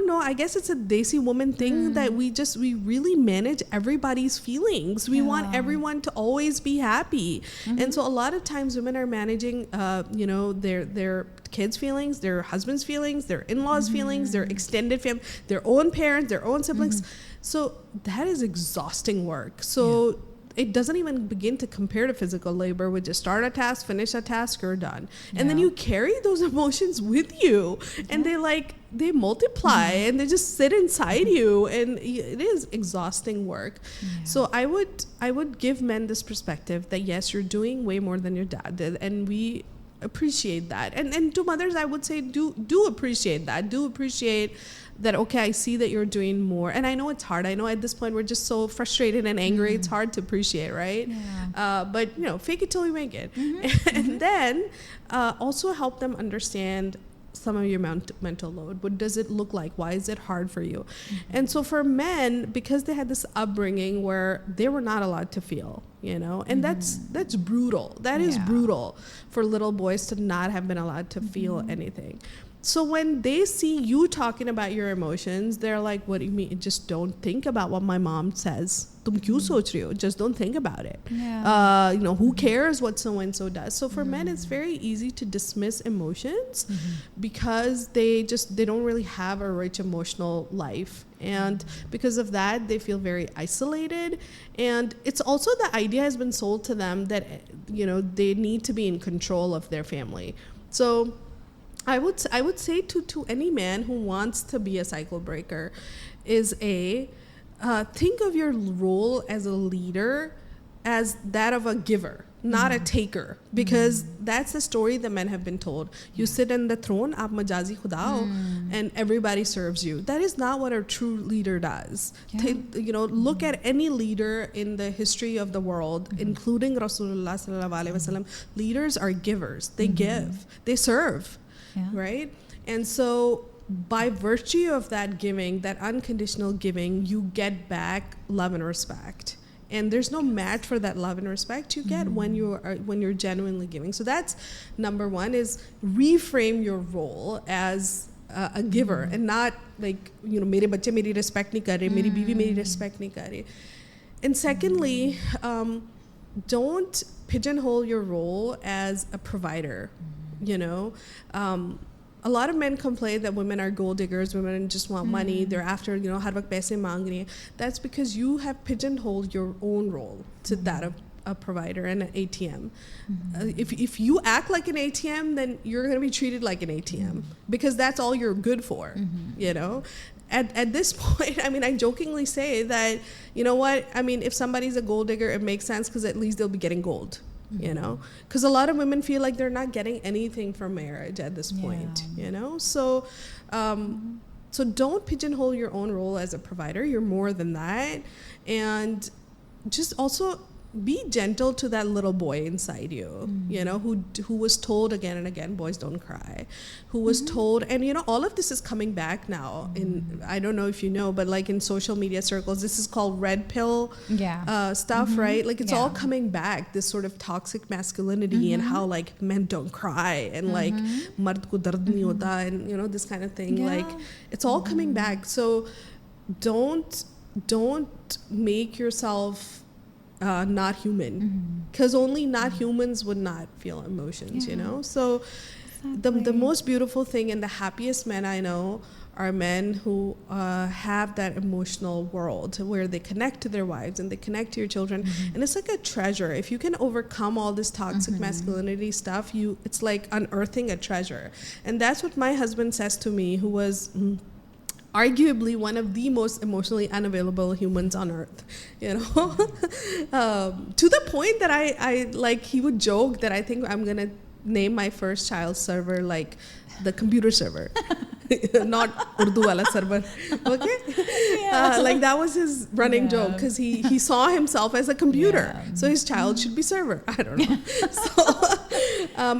know. I guess it's a desi woman thing that we really manage everybody's feelings. We want everyone to always be happy. And so a lot of times women are managing, their kids' feelings, their husband's feelings, their in-laws' feelings, their extended family, their own parents, their own siblings. So that is exhausting work. So it doesn't even begin to compare to physical labor, which is start a task, finish a task, you're done. And then you carry those emotions with you, and they multiply and they just sit inside you, and it is exhausting work. So I would give men this perspective that yes, you're doing way more than your dad did, and we appreciate that. And to mothers, I would say do appreciate that. Do appreciate that, okay, I see that you're doing more. And I know it's hard. I know at this point we're just so frustrated and angry. It's hard to appreciate, right? But, fake it till you make it. And then also help them understand some of your mental load. What does it look like? Why is it hard for you? And so for men, because they had this upbringing where they were not allowed to feel, and that's brutal. That is brutal for little boys to not have been allowed to feel anything. So when they see you talking about your emotions, they're like, what do you mean? Just don't think about what my mom says. Tum kyun soch rahi ho? Just don't think about it. Who cares what so-and-so does? So for men, it's very easy to dismiss emotions because they don't really have a rich emotional life. And because of that, they feel very isolated. And it's also the idea has been sold to them that, they need to be in control of their family. So I would say to any man who wants to be a cycle breaker is think of your role as a leader as that of a giver, not a taker, because that's the story the men have been told. You sit in the throne, aap majazi khuda ho, and everybody serves you. That is not what a true leader does. Look at any leader in the history of the world, including Rasulullah sallallahu alaihi wasallam. Leaders are givers. They give, they serve, right? And so by virtue of that giving, that unconditional giving, you get back love and respect. And there's no match for that love and respect you get when you're genuinely giving. So that's number one, is reframe your role as a giver and not like, mere bacche meri respect nahi kar rahe, meri biwi meri respect nahi kar rahi. And secondly, don't pigeonhole your role as a provider. A lot of men complain that women are gold diggers, women just want money, they're after, har waqt paise maang rahi hai. That's because you have pigeonholed your own role to that of a provider and an ATM. If you act like an ATM, then you're going to be treated like an ATM because that's all you're good for, At this point, I mean, I jokingly say that, if somebody's a gold digger, it makes sense because at least they'll be getting gold. Because a lot of women feel like they're not getting anything from marriage at this point, so don't pigeonhole your own role as a provider. You're more than that. And just also be gentle to that little boy inside you, who was told again and again, boys don't cry, who was told, and all of this is coming back now in, I don't know if you know, but like in social media circles, this is called red pill stuff, right? Like it's all coming back, this sort of toxic masculinity and how like men don't cry and like mard ko dard nahi hota and this kind of thing, like it's all coming back. So don't make yourself not human, because only not humans would not feel emotions, so the most beautiful thing and the happiest men I know are men who have that emotional world where they connect to their wives and they connect to your children, and it's like a treasure. If you can overcome all this toxic masculinity stuff, it's like unearthing a treasure. And that's what my husband says to me, who was arguably one of the most emotionally unavailable humans on earth, to the point that I like, he would joke that I think I'm gonna name my first child server like the computer server, not Urdu wala server, okay? Like that was his running joke, because he saw himself as a computer, so his child should be server. I don't know. So,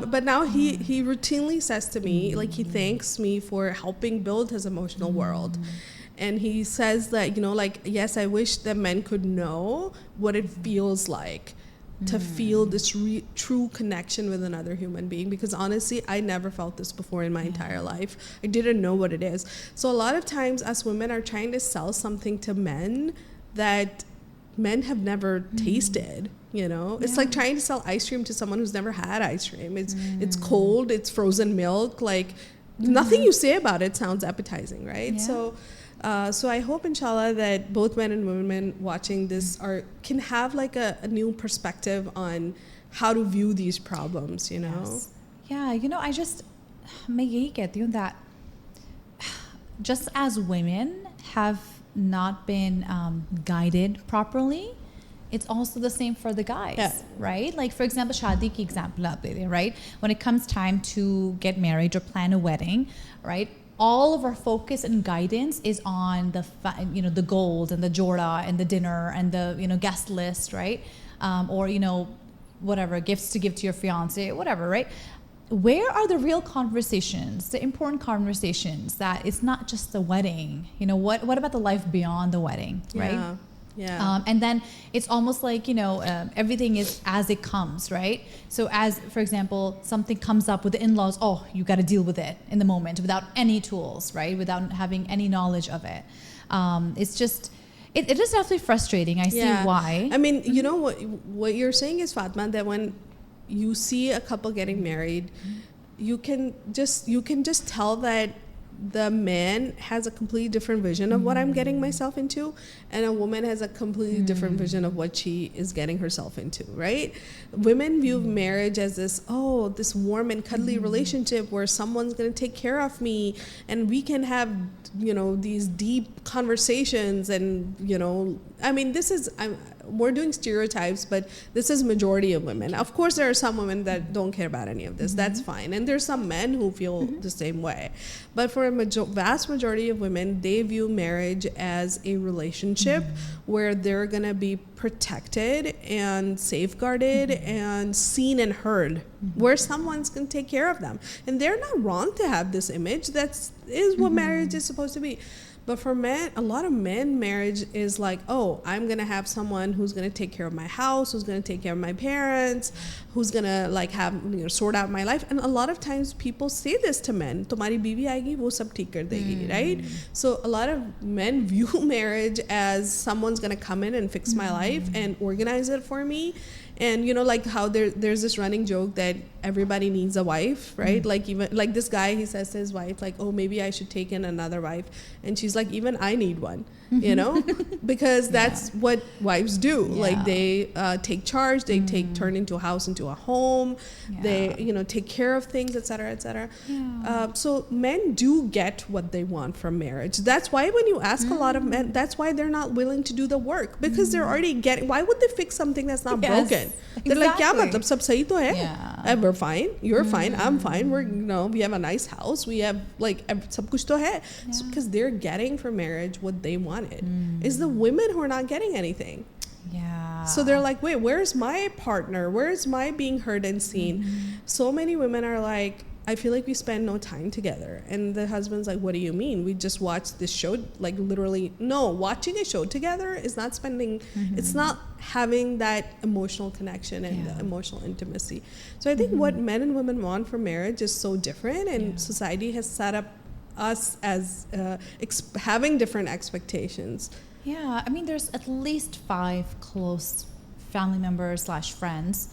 but now he routinely says to me, like, he thanks me for helping build his emotional world. And he says that, like, yes, I wish that men could know what it feels like to feel this true connection with another human being, because honestly, I never felt this before in my entire life. I didn't know what it is. So a lot of times us women are trying to sell something to men that men have never tasted. It's like trying to sell ice cream to someone who's never had ice cream. It's cold, it's frozen milk, like nothing you say about it sounds appetizing, right? So I hope, inshallah, that both men and women watching this can have like a new perspective on how to view these problems, Yes. Yeah, मैं यही कहती हूँ that just as women have not been guided properly, it's also the same for the guys, right? Like, for example, shaadi ki example aap de rahe, right? When it comes time to get married or plan a wedding, right? All of our focus and guidance is on the gold and the jorda and the dinner and the guest list, right? Or whatever gifts to give to your fiance, whatever, right? Where are the real conversations, the important conversations that it's not just the wedding? What about the life beyond the wedding, right? Yeah. And then it's almost like, everything is as it comes, right? So as, for example, something comes up with the in-laws, you got to deal with it in the moment without any tools, right? Without having any knowledge of it. It's just, it is definitely frustrating. I see why. I mean, what you're saying is, Fatima, that when you see a couple getting married, you can just tell that the man has a completely different vision of what I'm getting myself into, and a woman has a completely different vision of what she is getting herself into, right? Women view marriage as this warm and cuddly relationship where someone's going to take care of me and we can have, these deep conversations. And, I mean, we're doing stereotypes, but this is majority of women. Of course, there are some women that don't care about any of this. That's fine. And there's some men who feel the same way. But for a vast majority of women, they view marriage as a relationship where they're going to be protected and safeguarded and seen and heard, where someone's going to take care of them. And they're not wrong to have this image. That is what marriage is supposed to be. But for men, a lot of men, marriage is like, I'm going to have someone who's going to take care of my house, who's going to take care of my parents, who's going to sort out my life. And a lot of times people say this to men, tumhari biwi aayegi, wo sab theek kar degi, right? So a lot of men view marriage as someone's going to come in and fix my life and organize it for me. And like how there's this running joke that everybody needs a wife, right? Like even like this guy, he says to his wife, like, maybe I should take in another wife. And she's like, even I need one, because that's what wives do. Yeah. Like they take charge, they turn into a house into a home, they take care of things, etc., etc. So men do get what they want from marriage. That's why when you ask a lot of men, that's why they're not willing to do the work, because they're already getting. Why would they fix something that's not broken? They're like, kya matlab, sab sahi to hai? Yeah. We're fine, you're fine, I'm fine, we're we have a nice house, we have like sab kuch to hai. So because they're getting from marriage what they wanted. It's the women who are not getting anything. Yeah. So they're like, wait, where's my partner? Where's my being heard and seen? So many women are like, I feel like we spend no time together. And the husband's like, what do you mean? We just watched this show, like literally. No, watching a show together is not spending, it's not having that emotional connection and the emotional intimacy. So I think what men and women want from marriage is so different, and society has set up us as having different expectations. Yeah, I mean, there's at least 5 close family members / friends,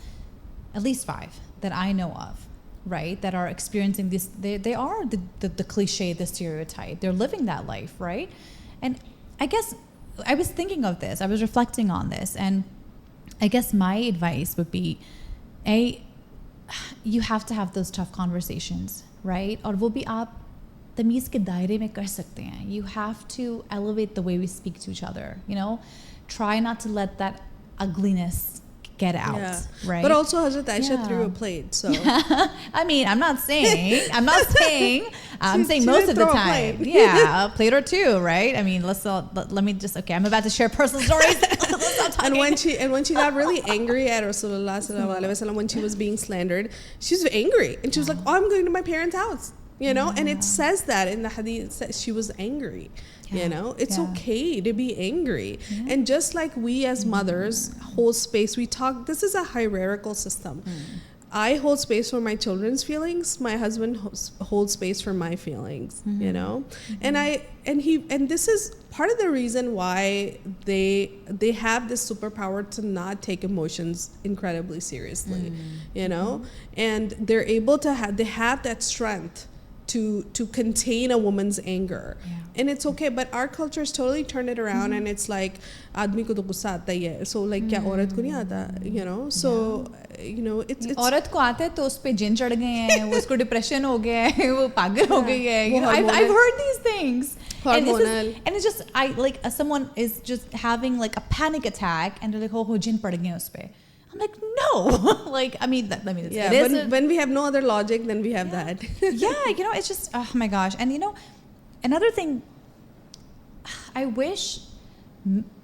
at least 5 that I know of, right, that are experiencing this. They are the cliche, the stereotype. They're living that life, right? And I guess I was thinking of this. I was reflecting on this, and I guess my advice would be, you have to have those tough conversations, right? और वो भी आप तमीज़ के दायरे में कर सकते हैं. You have to elevate the way we speak to each other, Try not to let that ugliness get out, right? But also Hazrat Aisha threw a plate, so I mean, I'm saying I'm saying most of the time, a plate or two, right? I mean, let me just, I'm about to share personal stories. and when she got really angry at Rasulullah sallallahu alaihi wasallam when she was being slandered, she was angry, and she was like, I'm going to my parents' house, and it says that in the hadith, it says she was angry. It's okay to be angry. And just like we as mothers hold space, this is a hierarchical system. I hold space for my children's feelings. My husband holds space for my feelings, and this is part of the reason why they have this superpower to not take emotions incredibly seriously, and they're able to have that strength to contain a woman's anger. And it's okay, but our cultures totally turn it around, and it's like आदमी को तो गुस्सा आता ही है, so like क्या औरत को नहीं आता, so it's औरत को आता है तो उस पे जिन चढ़ गए हैं, वो उसको डिप्रेशन हो गया है, वो पागल हो गई है, I've heard these things, and it's just someone is just having like a panic attack, and they're like, oh जिन पड़ गए उस पे. I'm like, no. When we have no other logic, then we have that. It's just, oh my gosh. And another thing, I wish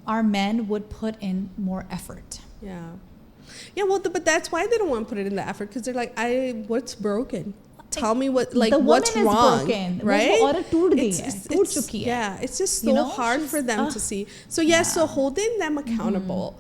our men would put in more effort. But that's why they don't want to put it in the effort, because they're like, what's broken? Tell me what's wrong, broken, right? It's it's just so hard for them to see. So so holding them accountable,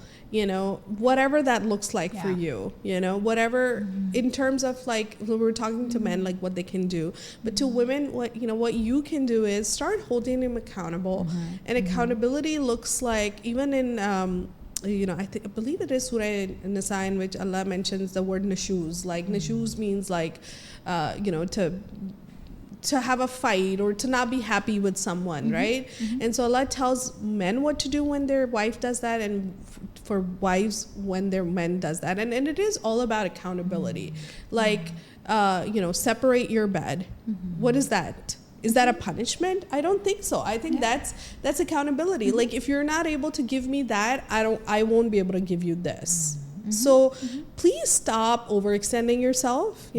whatever that looks like for you, whatever in terms of like when we're talking to men, like what they can do, but to women, what you can do is start holding them accountable. And accountability looks like, even in I believe it is Surah Nisa, in which Allah mentions the word nashuz. Like nashuz means like to have a fight or to not be happy with someone, right? And so Allah tells men what to do when their wife does that, and for wives when their men does that. And it is all about accountability. Like, separate your bed. What is that? Is that a punishment? I don't think so. I think that's accountability. Like, if you're not able to give me that, I won't be able to give you this. So please stop overextending yourself,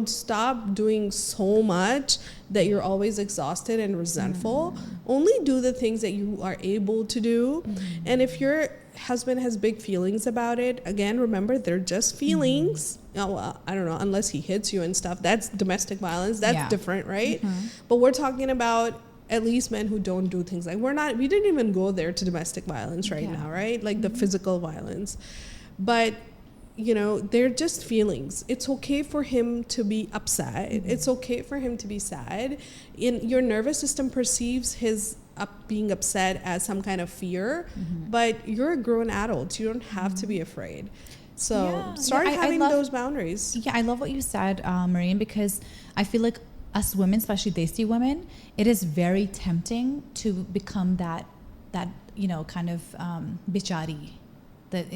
stop doing so much that you're always exhausted and resentful. Only do the things that you are able to do. And if your husband has big feelings about it, again, remember, they're just feelings. Well, I don't know, unless he hits you and stuff, that's domestic violence. That's different, right? But we're talking about at least men who don't do things like, we didn't even go there to domestic violence right now, right? Like the physical violence. But, they're just feelings. It's okay for him to be upset. It's okay for him to be sad. Your nervous system perceives his being upset as some kind of fear, but you're a grown adult. You don't have to be afraid. So start having those boundaries. Yeah, I love what you said, Maryam, because I feel like us women, especially desi women, it is very tempting to become that kind of bichari, that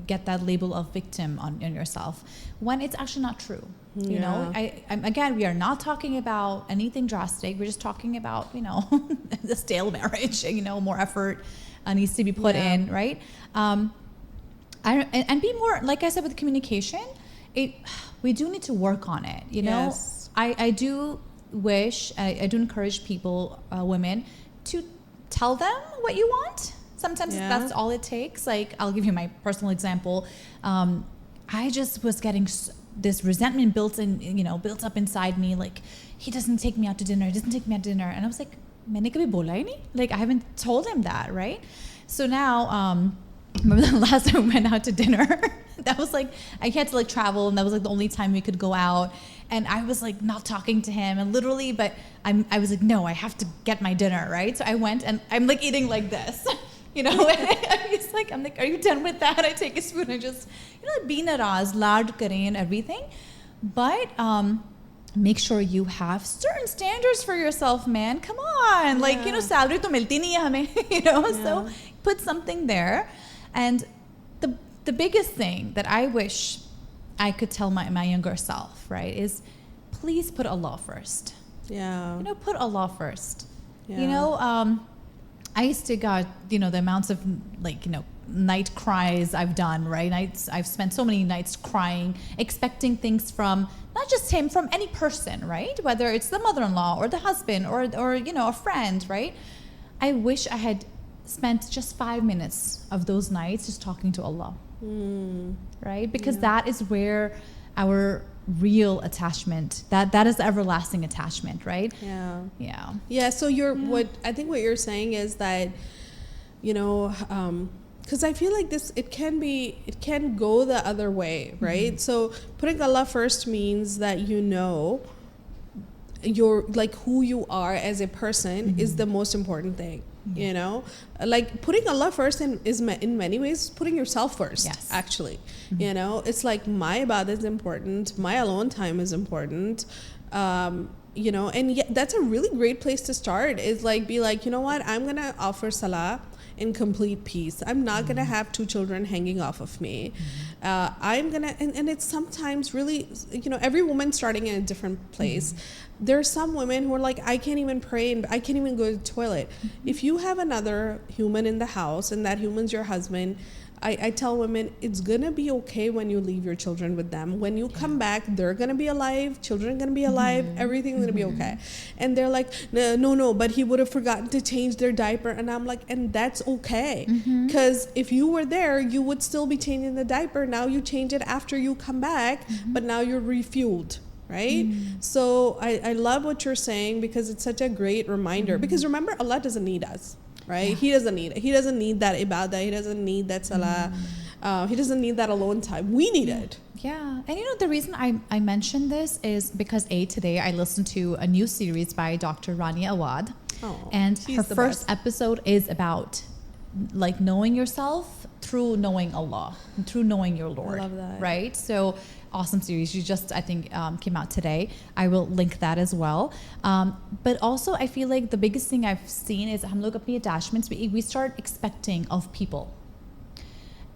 get that label of victim on yourself, when it's actually not true. Again, we are not talking about anything drastic. We're just talking about the stale marriage. More effort needs to be put in, right? And be more, like I said, with communication. We do need to work on it. Yes. I do wish, I do encourage people, women, to tell them what you want. Sometimes that's all it takes. Like, I'll give you my personal example. I just was getting this resentment built up inside me. Like, he doesn't take me out to dinner. And I was like, maine kabhi bola hi nahi? Like, I haven't told him that, right? So now, remember the last time we went out to dinner? That was like, I had to travel, and that was like the only time we could go out. And I was like not talking to him, and literally, but I was like, no, I have to get my dinner, right? So I went, and I'm like eating like this. And he's like, I'm like, are you done with that? I take a spoon and just, be naraz, lard kare and everything. But make sure you have certain standards for yourself, man. Come on. Like, salary to milti nahi hai hame, So put something there. And the biggest thing that I wish I could tell my younger self, right, is please put Allah first. Yeah. Put Allah first. Yeah. I used to got, the amounts of night cries I've done, right? I've spent so many nights crying, expecting things from not just him, from any person, right? Whether it's the mother-in-law or the husband or a friend, right? I wish I had spent just 5 minutes of those nights just talking to Allah, right? Because that is where our real attachment, that is everlasting attachment, right? Yeah. So what I think what you're saying is that, because I feel like it can go the other way, right? So putting Allah first means that you're like who you are as a person is the most important thing. Like putting Allah first is in many ways putting yourself first. Yes. Actually, it's like my ibadah is important, my alone time is important, and that's a really great place to start. Is like, be like, what, I'm gonna offer salah in complete peace. I'm not gonna have 2 children hanging off of me. I'm gonna, and it's sometimes really, every woman starting in a different place. There are some women who are like, I can't even pray and I can't even go to the toilet. If you have another human in the house and that human's your husband, I tell women, it's gonna be okay when you leave your children with them. When you come back, they're gonna be alive, children are gonna be alive, everything's gonna be okay. And they're like, no, but he would have forgotten to change their diaper. And I'm like, and that's okay. Because if you were there, you would still be changing the diaper. Now you change it after you come back, but now you're refueled. Right? So I love what you're saying, because it's such a great reminder. Because remember, Allah doesn't need us, right? Yeah. He doesn't need that ibadah. He doesn't need that salah. He doesn't need that alone time. We need it. Yeah. And the reason I mentioned this is because today I listened to a new series by Dr. Rania Awad. And her first episode is about knowing yourself through knowing Allah, through knowing your Lord. I love that. Right? So awesome series. You just, I think, came out today. I will link that as well. But also, I feel like the biggest thing I've seen is hum log apni attachments, we start expecting of people.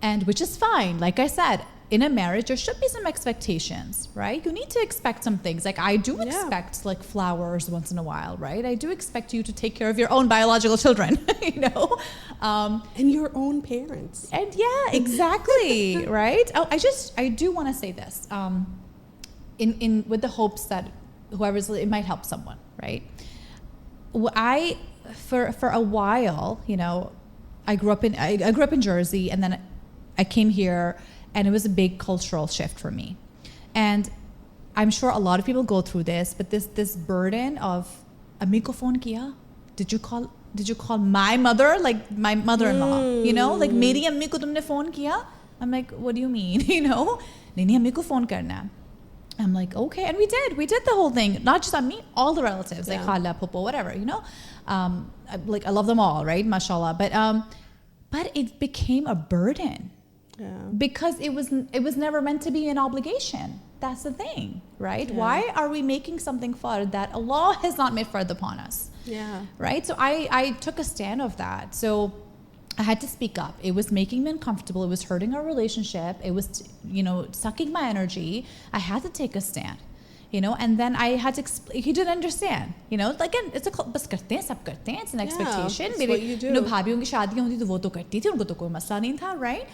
And which is fine. Like I said, in a marriage, there should be some expectations, right? You need to expect some things. Like I do expect like flowers once in a while, right? I do expect you to take care of your own biological children, you know? And your own parents. And yeah, exactly, right? Oh, I do want to say this, in with the hopes that it might help someone, right? For a while, you know, I grew up in Jersey, and then I came here, and it was a big cultural shift for me. And I'm sure a lot of people go through this, but this burden of Ammi ko phone kiya? Did you call my mother, like my mother-in-law? You know, like meri ammi ko tumne phone kiya? I'm like, what do you mean? You know, nahi ammi ko phone karna hai. I'm like, okay, and we did the whole thing. Not just Ammi, all the relatives, like khala, pupo, whatever, you know. Like I love them all, right? Mashallah, but it became a burden. Yeah. Because it was never meant to be an obligation. That's the thing, right? Yeah. Why are we making something fard that Allah has not made fard upon us? Yeah. Right? So I took a stand of that. So I had to speak up. It was making me uncomfortable. It was hurting our relationship. It was, you know, sucking my energy. I had to take a stand. You know, and then I had to explain. He didn't understand. You know, again, it's bas karte hain, sab karte hain. It's an expectation. It's what you do. You know, bhabiyon ki shaadiyan hoti to wo to karti thi, unko to koi masla nahi tha, right?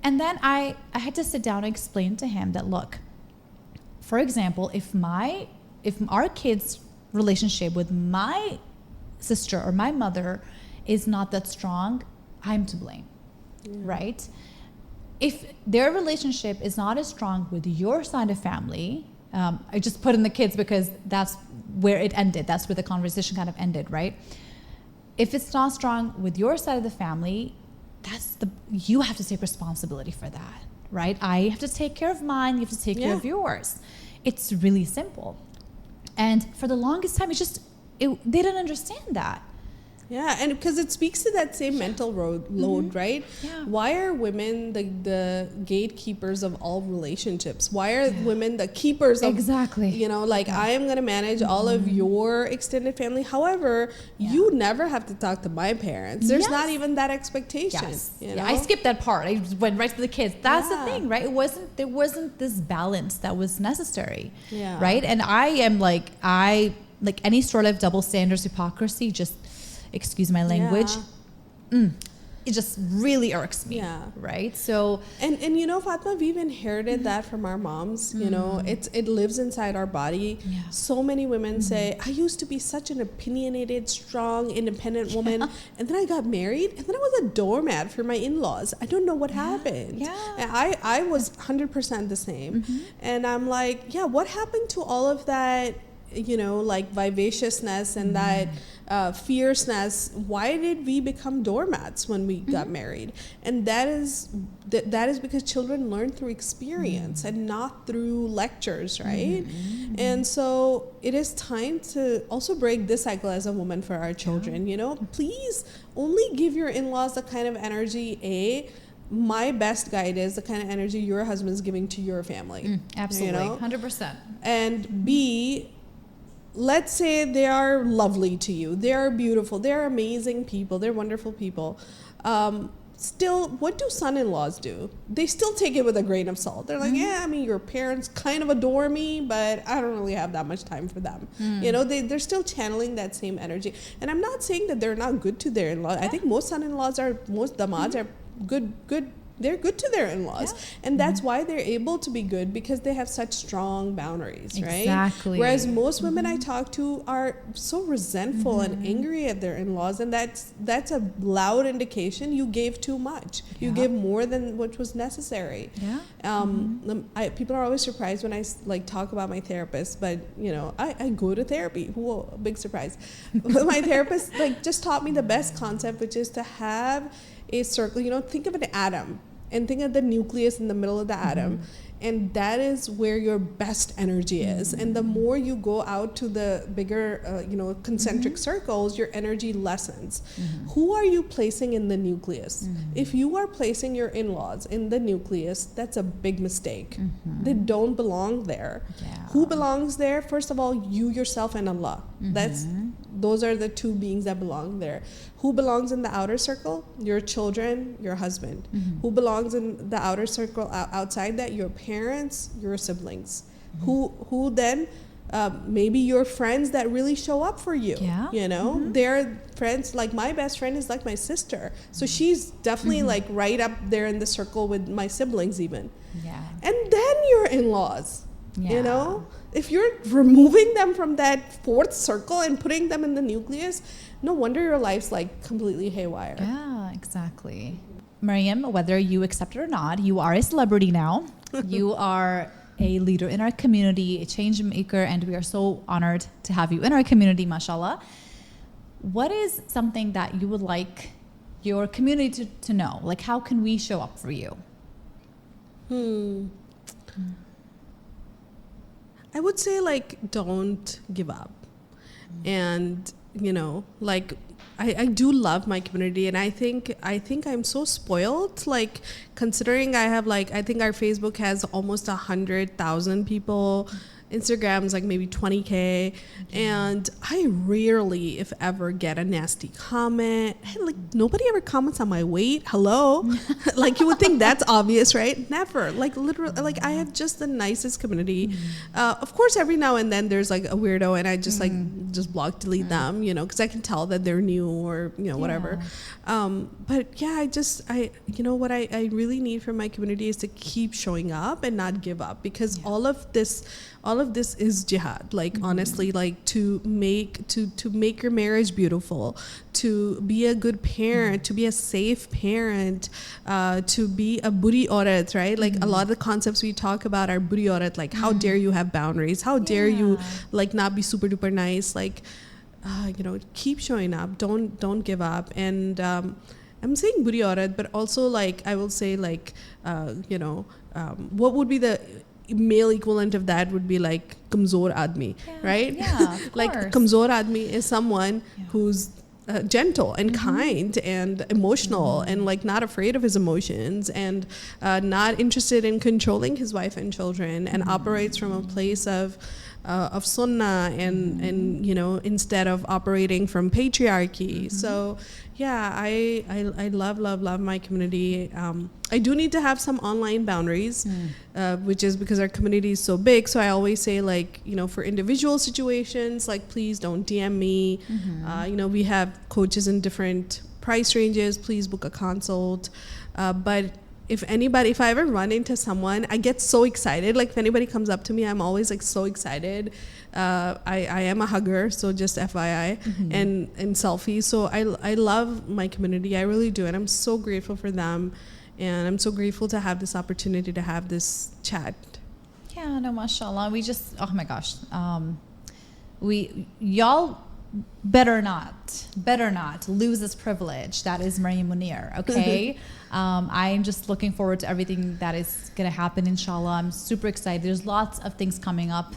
And then I had to sit down and explain to him that, look, for example, if our kids' relationship with my sister or my mother is not that strong, I'm to blame, right? If their relationship is not as strong with your side of family, I just put in the kids because that's where it ended. That's where the conversation kind of ended, right? If it's not strong with your side of the family, you have to take responsibility for that, right? I have to take care of mine. You have to take care of yours. It's really simple. And for the longest time, they didn't understand that. Yeah, and because it speaks to that same mental load, right? Yeah. Why are women the gatekeepers of all relationships? Why are women the keepers of... Exactly. You know, like, I am going to manage all of your extended family. However, you never have to talk to my parents. There's not even that expectation. Yes. You know? I skipped that part. I went right to the kids. That's the thing, right? There wasn't this balance that was necessary, right? And I am like any sort of double standards, hypocrisy, just... excuse my language, it just really irks me, right? So and you know, Fatima, we've inherited that from our moms. You know, it lives inside our body. So many women say, I used to be such an opinionated, strong, independent woman, and then I got married, and then I was a doormat for my in-laws. I don't know what happened. And I was 100% the same. And I'm like, what happened to all of that, you know, like vivaciousness and that fierceness? Why did we become doormats when we got married? And that is because children learn through experience and not through lectures, right? And so it is time to also break this cycle as a woman for our children. You know, please only give your in-laws the kind of energy my best guide is the kind of energy your husband's giving to your family. Absolutely, you know? 100%. And B, let's say they are lovely to you. They are beautiful. They are amazing people. They're wonderful people. Still, what do son-in-laws do? They still take it with a grain of salt. They're like, I mean, your parents kind of adore me, but I don't really have that much time for them. You know, they're still channeling that same energy. And I'm not saying that they're not good to their in-laws. I think most son-in-laws most damads are good. They're good to their in-laws. And that's why they're able to be good, because they have such strong boundaries, right? Exactly. Whereas most women I talk to are so resentful and angry at their in-laws, and that's a loud indication you gave too much. You gave more than what was necessary. People are always surprised when I talk about my therapist, but you know, I go to therapy. Whoa, big surprise. My therapist just taught me the best concept, which is to have a circle. You know, think of an atom and think of the nucleus in the middle of the atom, and that is where your best energy is. And the more you go out to the bigger, concentric circles, your energy lessens. Who are you placing in the nucleus? If you are placing your in-laws in the nucleus, that's a big mistake. They don't belong there. Who belongs there? First of all, you yourself and Allah. Those are the two beings that belong there. Who belongs in the outer circle? Your children, your husband. Who belongs in the outer circle outside that? Your parents, your siblings. Who then? Maybe your friends that really show up for you. They're friends. Like my best friend is like my sister, so she's definitely like right up there in the circle with my siblings even. And then your in-laws. If you're removing them from that fourth circle and putting them in the nucleus, no wonder your life's like completely haywire. Yeah, exactly. Maryam, whether you accept it or not, you are a celebrity now. You are a leader in our community, a change maker, and we are so honored to have you in our community, mashallah. What is something that you would like your community to know? Like, how can we show up for you? I would say, like, don't give up. And, I do love my community, and I think I'm so spoiled, like, considering I have, like, I think our Facebook has almost 100,000 people. Instagram's like maybe 20K, and I rarely, if ever, get a nasty comment. Like, nobody ever comments on my weight. Hello. Like, you would think that's obvious, right? Never. Like, literally, like, I have just the nicest community. Of course, every now and then there's like a weirdo, and I just just block, delete them, because I can tell that they're new or whatever. But yeah, I really need from my community is to keep showing up and not give up, because all of this is jihad. Like, honestly, like, to make your marriage beautiful, to be a good parent, to be a safe parent, to be a buri aurat, right? Like, a lot of the concepts we talk about are buri aurat, like, how dare you have boundaries? How dare you, like, not be super duper nice? Like, keep showing up. Don't give up. And I'm saying buri aurat, but also, like, I will say, like, what would be the male equivalent of that would be like kamzor admi, right? Like, kamzor admi is someone who's gentle and kind and emotional and, like, not afraid of his emotions and not interested in controlling his wife and children, and operates from a place of sunnah and instead of operating from patriarchy. So yeah, I love my community. I do need to have some online boundaries, which is because our community is so big. So I always say, like, for individual situations, like, please don't DM me. We have coaches in different price ranges. Please book a consult. But if I ever run into someone, I get so excited. Like, if anybody comes up to me, I'm always, like, so excited. I am a hugger, so just FYI, and selfies. So I love my community. I really do. And I'm so grateful for them. And I'm so grateful to have this opportunity to have this chat. Yeah, no, mashallah. We just, oh my gosh. Y'all better not lose this privilege that is Maryam Munir, okay? I'm just looking forward to everything that is going to happen, inshallah. I'm super excited. There's lots of things coming up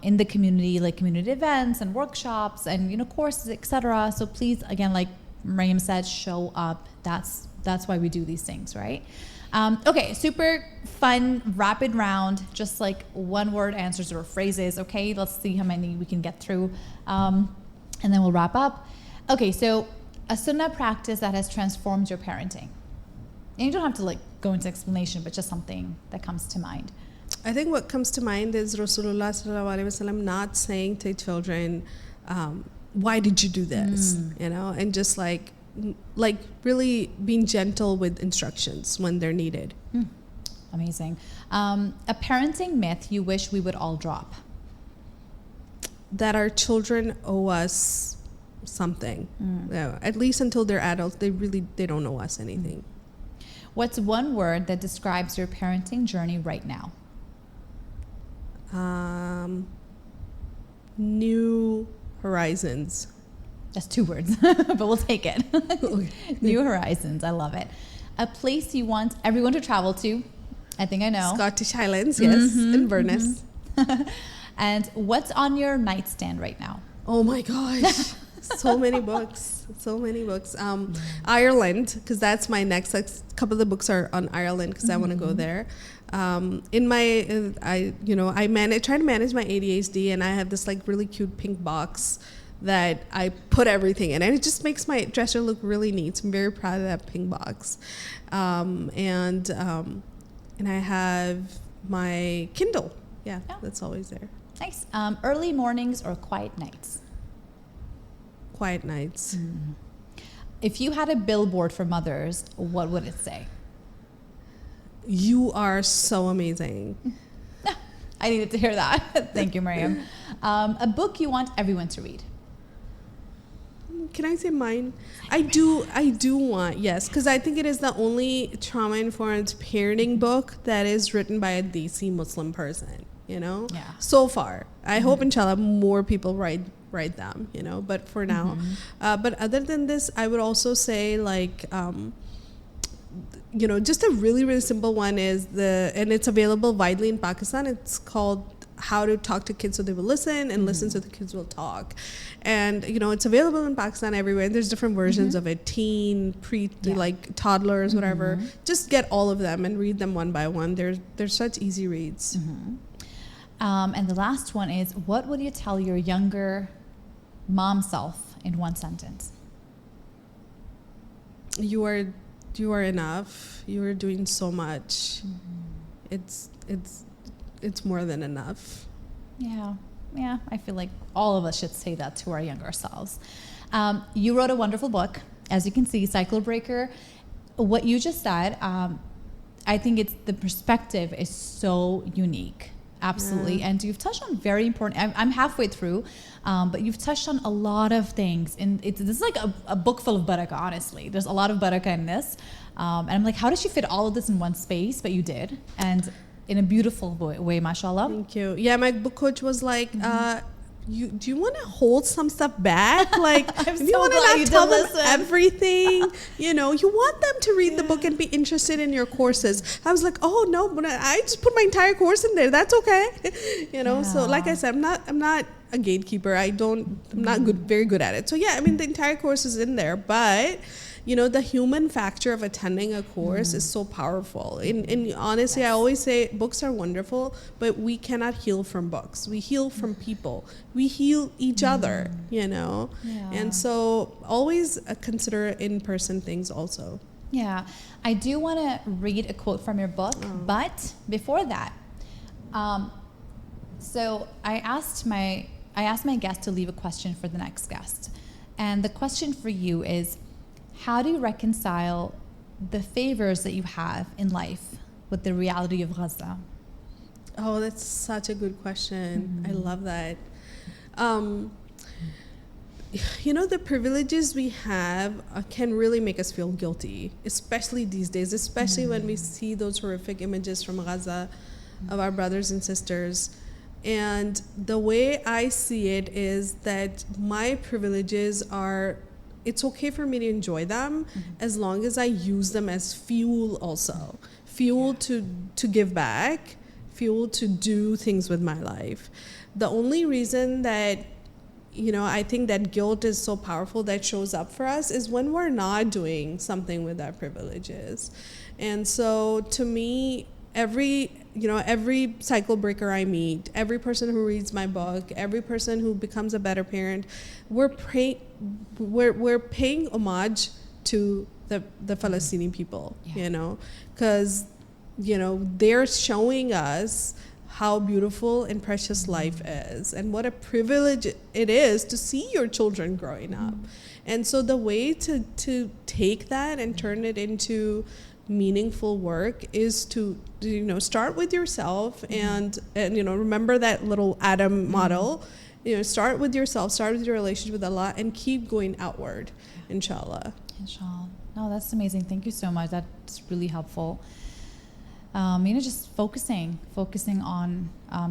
in the community, like community events and workshops and, courses, etc. So please, again, like Maryam said, show up. That's why we do these things, right? Okay, super fun, rapid round, just like one-word answers or phrases, okay? Let's see how many we can get through. And then we'll wrap up. Okay, so a sunnah practice that has transformed your parenting. And you don't have to, like, go into explanation, but just something that comes to mind. I think what comes to mind is Rasulullah sallallahu alaihi wasallam not saying to children, why did you do this? And just like really being gentle with instructions when they're needed. Amazing. A parenting myth you wish we would all drop. That our children owe us something. At least until they're adults, they don't owe us anything. What's one word that describes your parenting journey right now? New horizons. That's 2 words, but we'll take it. New horizons. I love it. A place you want everyone to travel to, I think I know. Scottish Highlands, yes, Inverness. And what's on your nightstand right now? Oh my gosh. So many books. Ireland, because that's my next. A couple of the books are on Ireland because I want to go there. In my, I try to manage my ADHD, and I have this like really cute pink box that I put everything in, and it just makes my dresser look really neat. So I'm very proud of that pink box. And I have my Kindle. Yeah, that's always there. Nice. Early mornings or quiet nights? Quiet nights. If you had a billboard for mothers, what would it say? You are so amazing. I needed to hear that. Thank you, Maryam. A book you want everyone to read? Can I say mine? I do want, yes, because I think it is the only trauma-informed parenting book that is written by a desi Muslim person, Yeah. So far. I hope, inshallah, more people write them, but for now. But other than this, I would also say, like, just a really, really simple one is and it's available widely in Pakistan. It's called How to Talk to Kids So They Will Listen, and Listen So the Kids Will Talk. And, it's available in Pakistan everywhere. And there's different versions of it, teen, like toddlers, whatever. Just get all of them and read them one by one. They're such easy reads. And the last one is, what would you tell your younger mom self in one sentence? You are enough. You are doing so much. It's more than enough. Yeah, I feel like all of us should say that to our younger selves. You wrote a wonderful book, as you can see, Cycle Breaker. What you just said, I think the perspective is so unique. Absolutely. And you've touched on very important, I'm halfway through, but you've touched on a lot of things. And this is like a book full of barakah, honestly. There's a lot of barakah in this. And I'm like, how did you fit all of this in one space? But you did. And in a beautiful way, mashallah. Thank you. Yeah, my book coach was like, do you want to hold some stuff back? Like, if you want to not tell them everything, you want them to read the book and be interested in your courses. I was like, oh no, but I just put my entire course in there. That's okay. So like I said, I'm not a gatekeeper. I'm not very good at it. So yeah, the entire course is in there, but the human factor of attending a course is so powerful. And honestly, I always say books are wonderful, but we cannot heal from books. We heal from people. We heal each other, Yeah. And so always consider in-person things also. Yeah. I do want to read a quote from your book, but before that, so I asked my guest to leave a question for the next guest. And the question for you is, how do you reconcile the favors that you have in life with the reality of Gaza? Oh, that's such a good question. I love that. The privileges we have can really make us feel guilty, especially these days, especially when we see those horrific images from Gaza of our brothers and sisters. And the way I see it is that my privileges are, it's okay for me to enjoy them as long as I use them as fuel also. Fuel to give back, fuel to do things with my life. The only reason that, I think that guilt is so powerful that shows up for us is when we're not doing something with our privileges. And so to me, every cycle breaker I meet, every person who reads my book, every person who becomes a better parent, we're paying homage to the Palestinian people, because they're showing us how beautiful and precious life is, and what a privilege it is to see your children growing up. And so the way to take that and turn it into meaningful work is to start with yourself and remember that little Adam model. Start with yourself, start with your relationship with Allah, and keep going outward, inshallah. No, that's amazing. Thank you so much. That's really helpful. Just focusing on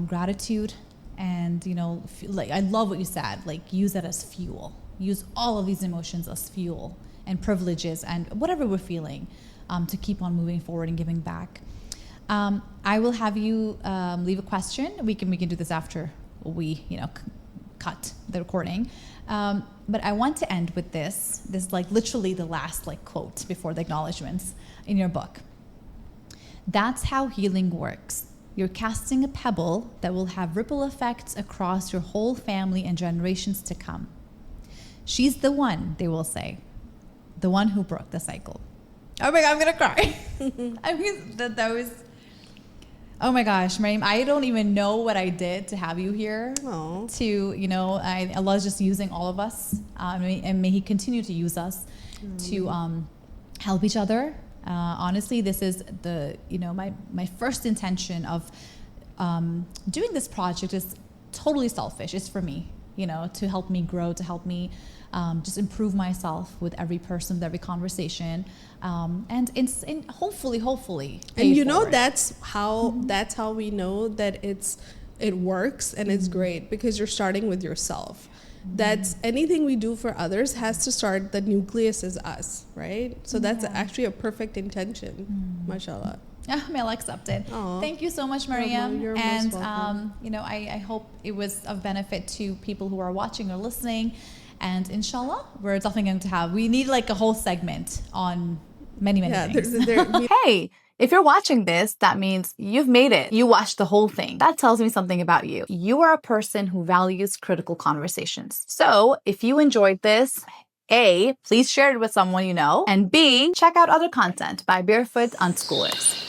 gratitude, and like, I love what you said, like, use that as fuel. Use all of these emotions as fuel and privileges and whatever we're feeling, to keep on moving forward and giving back. I will have you leave a question. We can do this after we cut the recording. But I want to end with this like literally the last like quote before the acknowledgements in your book. That's how healing works. You're casting a pebble that will have ripple effects across your whole family and generations to come. She's the one, they will say, the one who broke the cycle. Oh my God, I'm gonna cry. I mean, that was, oh my gosh, Maryam, I don't even know what I did to have you here. Aww. To, Allah's just using all of us, and may He continue to use us to help each other. Honestly, this is my first intention of doing this project is totally selfish. It's for me, to help me grow, to help me just improve myself with every person, with every conversation, and hopefully and that's how we know that it works and it's great, because you're starting with yourself. That's anything we do for others has to start, the nucleus is us, right? So that's actually a perfect intention. Mashallah. May Allah accept it. Aww. Thank you so much, Maryam. You're and most welcome. I hope it was of benefit to people who are watching or listening. And inshallah, we're definitely going to we need like a whole segment on many things. Hey, if you're watching this, that means you've made it. You watched the whole thing. That tells me something about you. You are a person who values critical conversations. So if you enjoyed this, A, please share it with someone you know, and B, check out other content by Barefoot Unschoolers.